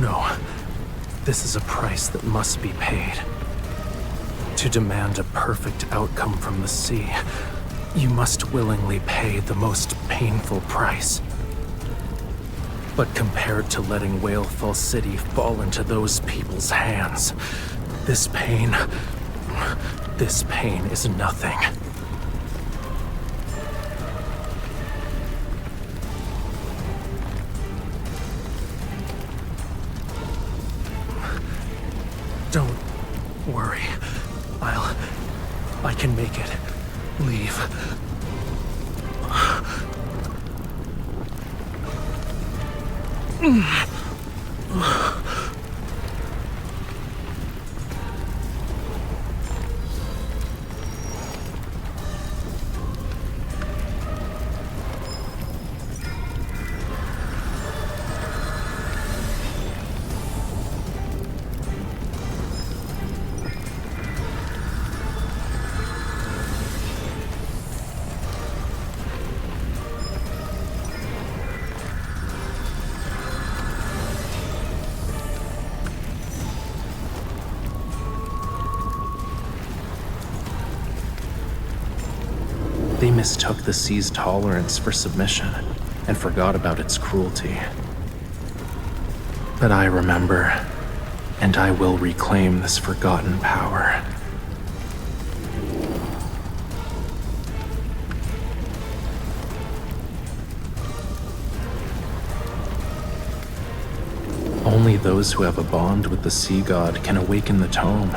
No. This is a price that must be paid. To demand a perfect outcome from the sea, you must willingly pay the most painful price. But compared to letting Whalefall City fall into those people's hands, this pain is nothing. Don't worry. I can make it. Leave. They mistook the sea's tolerance for submission and forgot about its cruelty. But I remember, and I will reclaim this forgotten power. Only those who have a bond with the sea god can awaken the tome.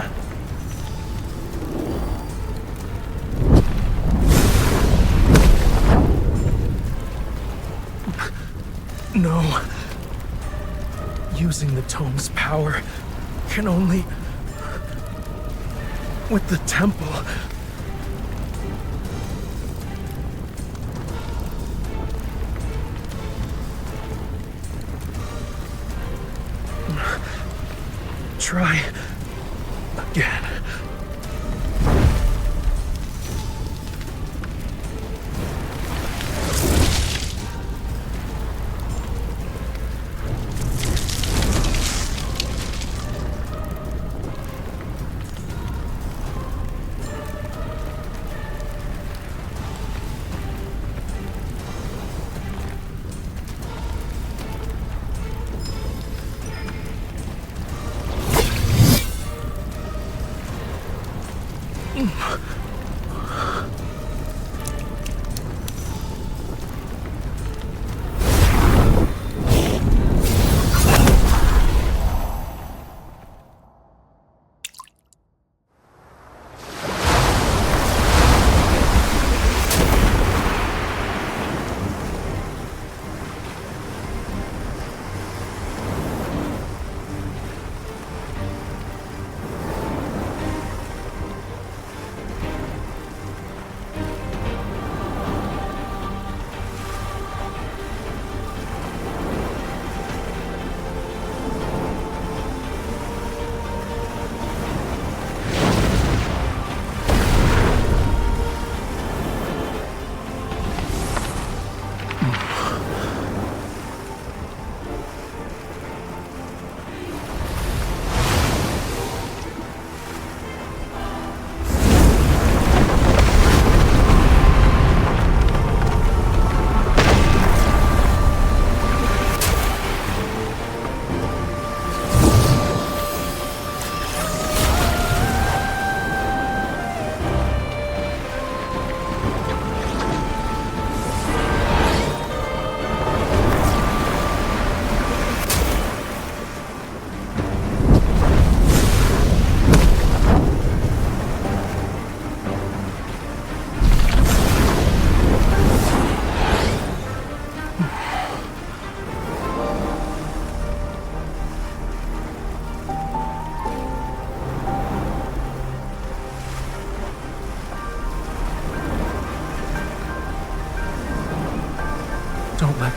No. Using the tome's power can only... with the temple. Try again.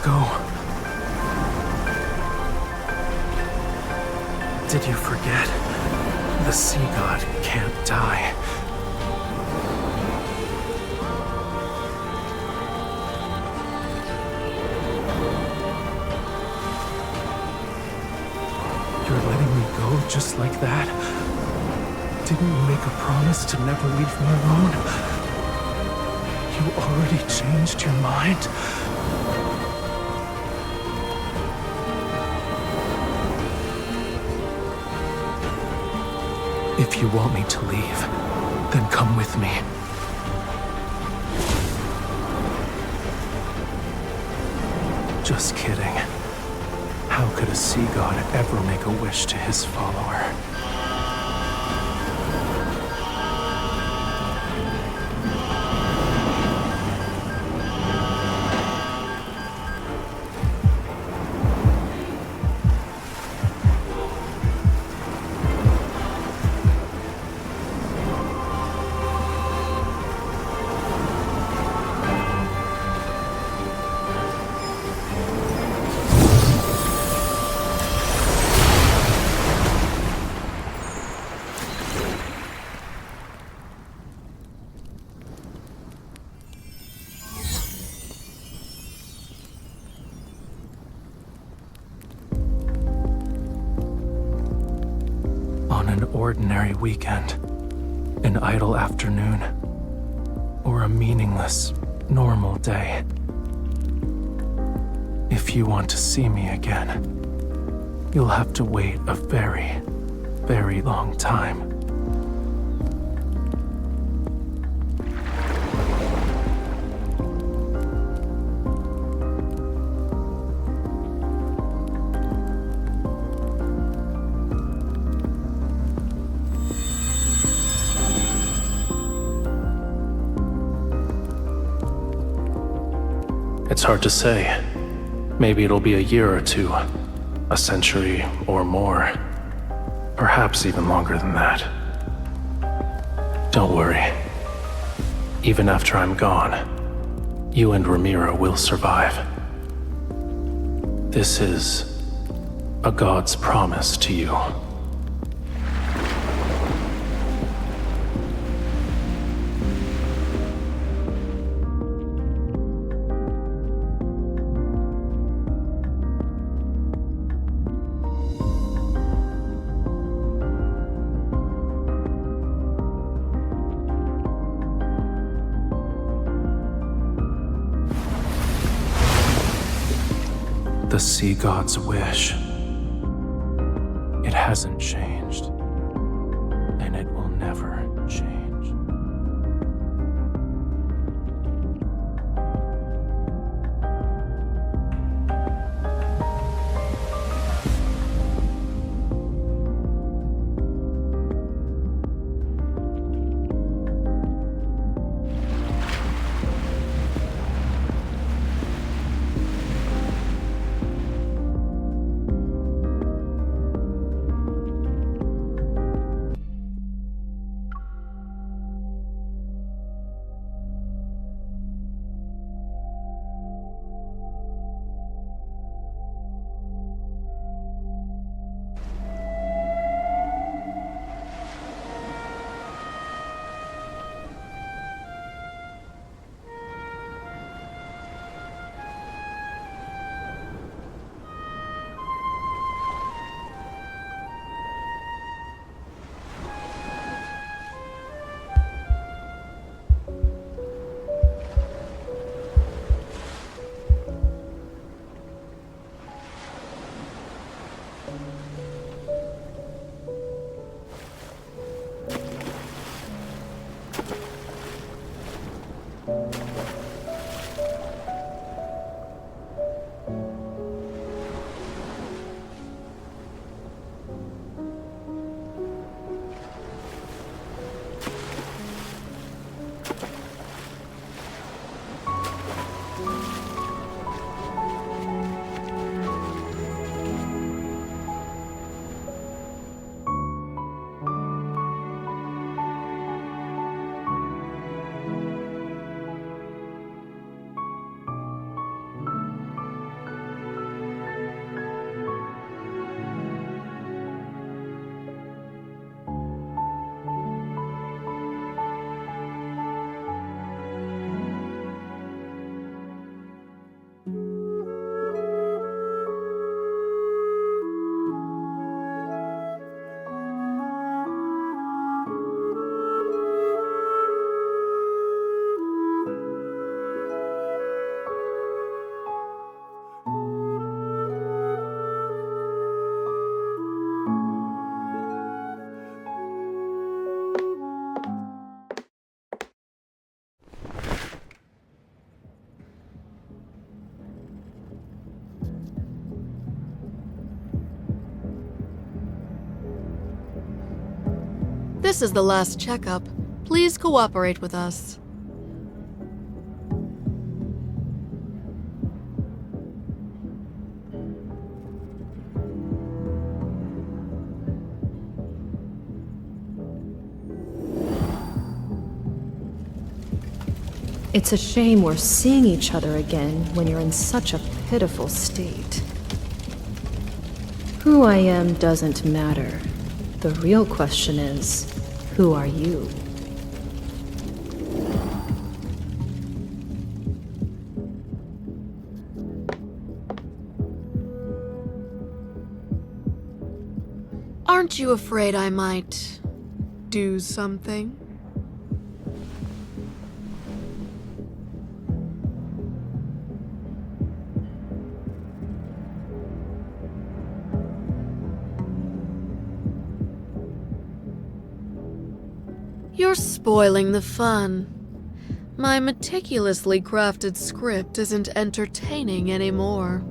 go. Did you forget? The sea god can't die. You're letting me go just like that? Didn't you make a promise to never leave me alone? You already changed your mind? If you want me to leave, then come with me. Just kidding. How could a sea god ever make a wish to his follower? On an ordinary weekend, an idle afternoon, or a meaningless, normal day. If you want to see me again, you'll have to wait a very, very long time. It's hard to say. Maybe it'll be a year or two, a century or more. Perhaps even longer than that. Don't worry. Even after I'm gone, you and Ramiro will survive. This is a god's promise to you. The sea god's wish. It hasn't changed, and it will never change. This is the last checkup. Please cooperate with us. It's a shame we're seeing each other again when you're in such a pitiful state. Who I am doesn't matter. The real question is, who are you? Aren't you afraid I might do something? You're spoiling the fun. My meticulously crafted script isn't entertaining anymore.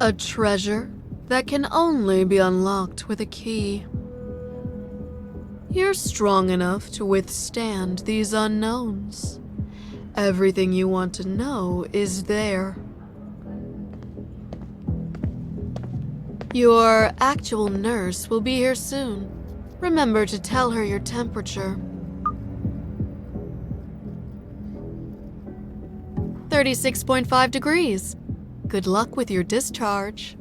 A treasure that can only be unlocked with a key. You're strong enough to withstand these unknowns. Everything you want to know is there. Your actual nurse will be here soon. Remember to tell her your temperature. 36.5 degrees. Good luck with your discharge.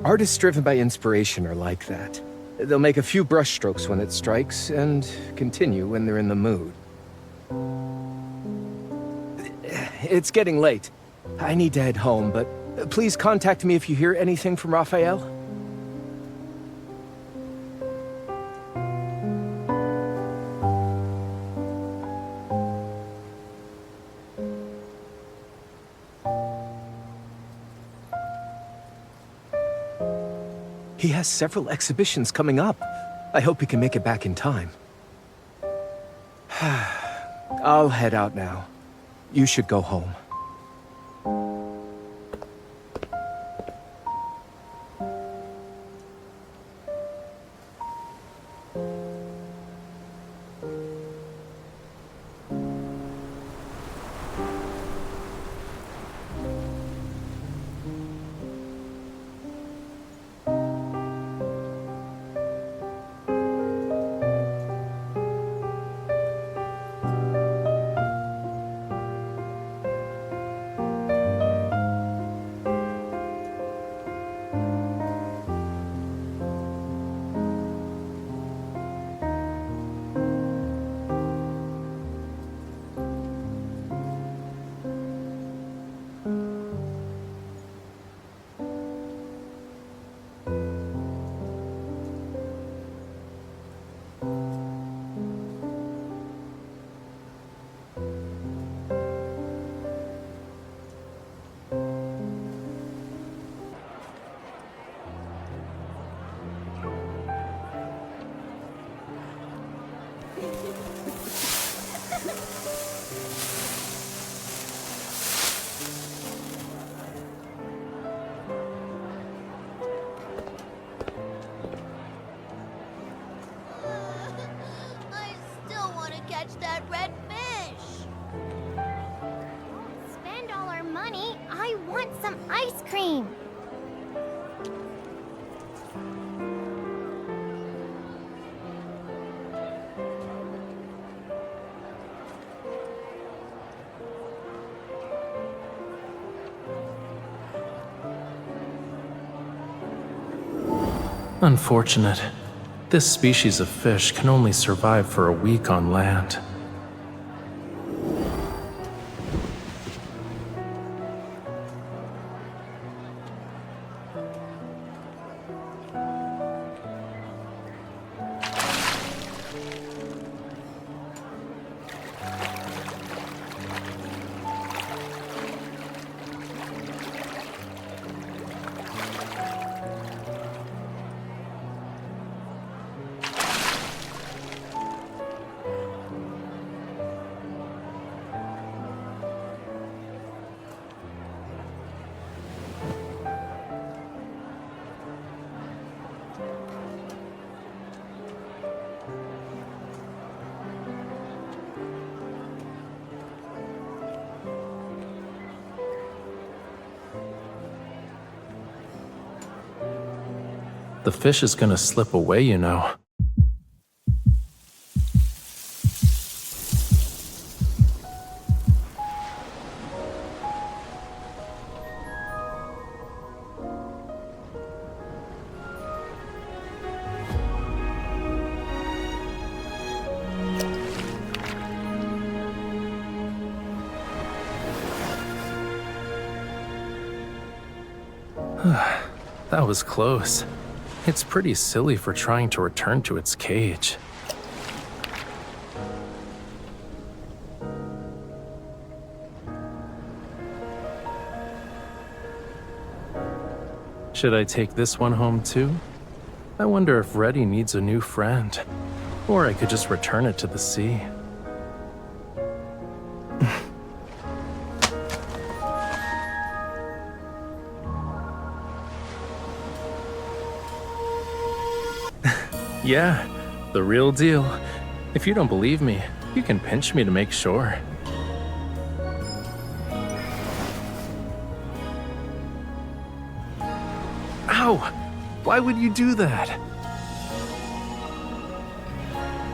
Artists driven by inspiration are like that. They'll make a few brushstrokes when it strikes, and continue when they're in the mood. It's getting late. I need to head home, but please contact me if you hear anything from Raphael. He has several exhibitions coming up. I hope he can make it back in time. I'll head out now. You should go home. ice cream! Unfortunate. This species of fish can only survive for a week on land. The fish is gonna slip away, you know. That was close. It's pretty silly for trying to return to its cage. Should I take this one home too? I wonder if Reddy needs a new friend. Or I could just return it to the sea. Yeah, the real deal. If you don't believe me, you can pinch me to make sure. Ow! Why would you do that?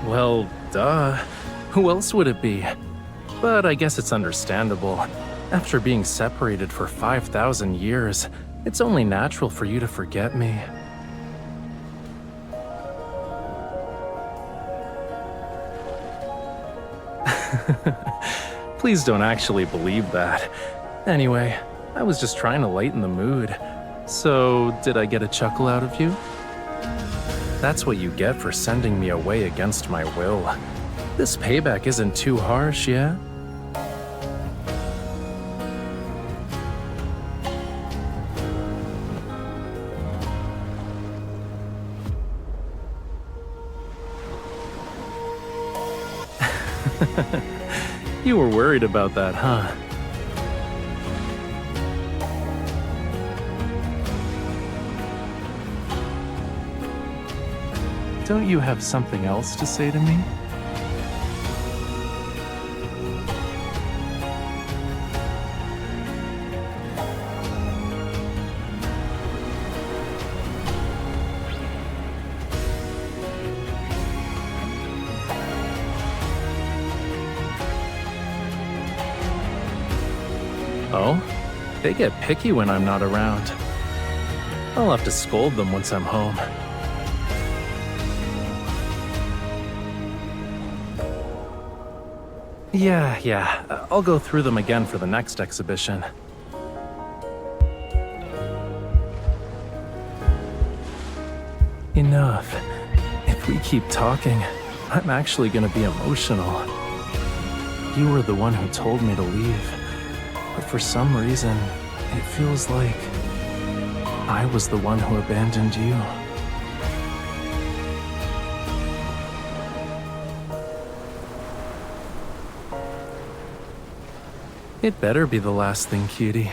Well, duh. Who else would it be? But I guess it's understandable. After being separated for 5,000 years, it's only natural for you to forget me. Please don't actually believe that. Anyway, I was just trying to lighten the mood. So, did I get a chuckle out of you? That's what you get for sending me away against my will. This payback isn't too harsh, yeah? You were worried about that, huh? Don't you have something else to say to me? Oh? They get picky when I'm not around. I'll have to scold them once I'm home. Yeah. I'll go through them again for the next exhibition. Enough. If we keep talking, I'm actually gonna be emotional. You were the one who told me to leave. But for some reason, it feels like I was the one who abandoned you. It better be the last thing, cutie.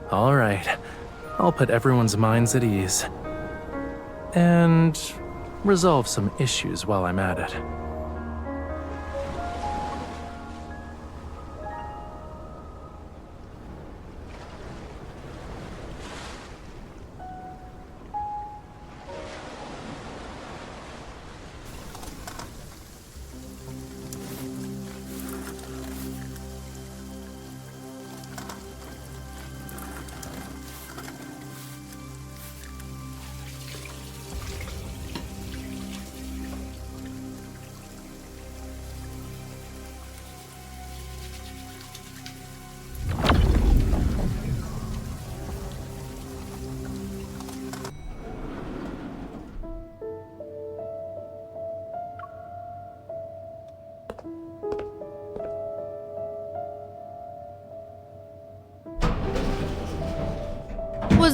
All right, I'll put everyone's minds at ease. And resolve some issues while I'm at it.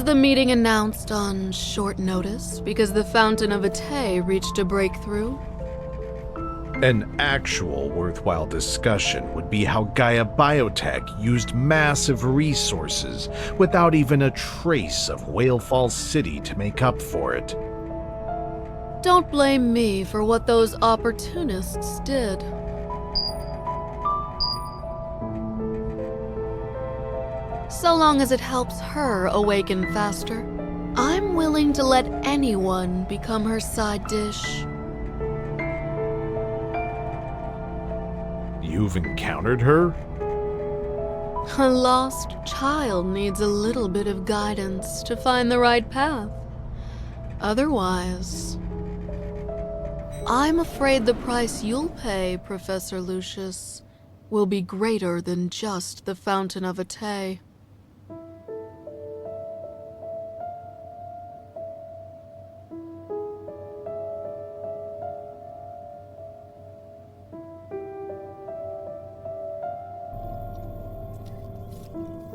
Was the meeting announced on short notice because the Fountain of Ate reached a breakthrough? An actual worthwhile discussion would be how Gaia Biotech used massive resources without even a trace of Whalefall City to make up for it. Don't blame me for what those opportunists did. So long as it helps her awaken faster, I'm willing to let anyone become her side dish. You've encountered her? A lost child needs a little bit of guidance to find the right path. Otherwise, I'm afraid the price you'll pay, Professor Lucius, will be greater than just the Fountain of Ate.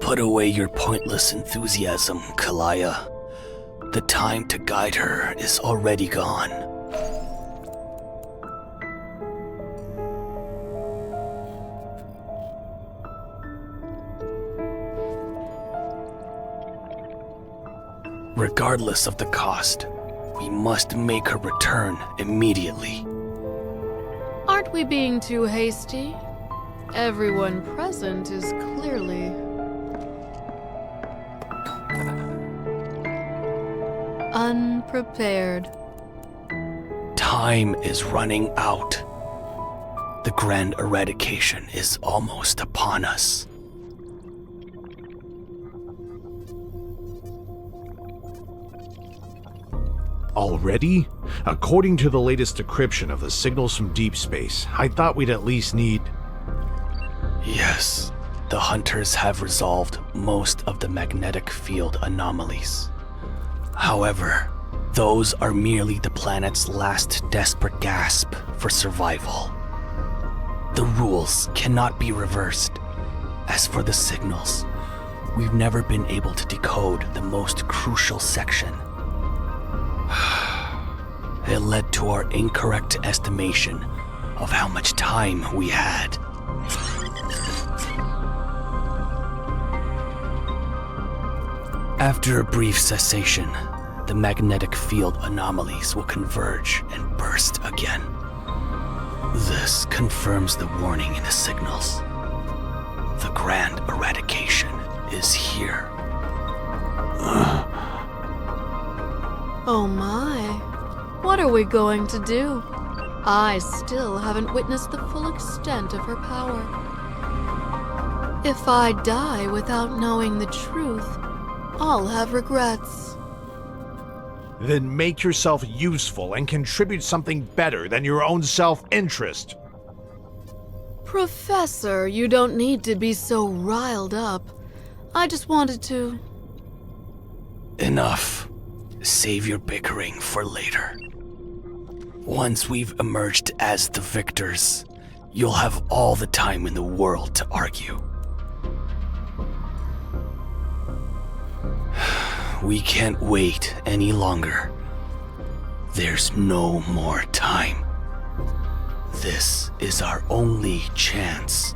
Put away your pointless enthusiasm, Kalaya. The time to guide her is already gone. Regardless of the cost, we must make her return immediately. Aren't we being too hasty? Everyone present is clearly unprepared. Time is running out. The grand eradication is almost upon us. Already? According to the latest decryption of the signals from deep space, I thought we'd at least need... Yes, the hunters have resolved most of the magnetic field anomalies. However, those are merely the planet's last desperate gasp for survival. The rules cannot be reversed. As for the signals, we've never been able to decode the most crucial section. It led to our incorrect estimation of how much time we had. After a brief cessation, the magnetic field anomalies will converge and burst again. This confirms the warning in the signals. The grand eradication is here. Oh my. What are we going to do? I still haven't witnessed the full extent of her power. If I die without knowing the truth, I'll have regrets. Then make yourself useful and contribute something better than your own self-interest. Professor, you don't need to be so riled up. I just wanted to... Enough. Save your bickering for later. Once we've emerged as the victors, you'll have all the time in the world to argue. We can't wait any longer. There's no more time. This is our only chance.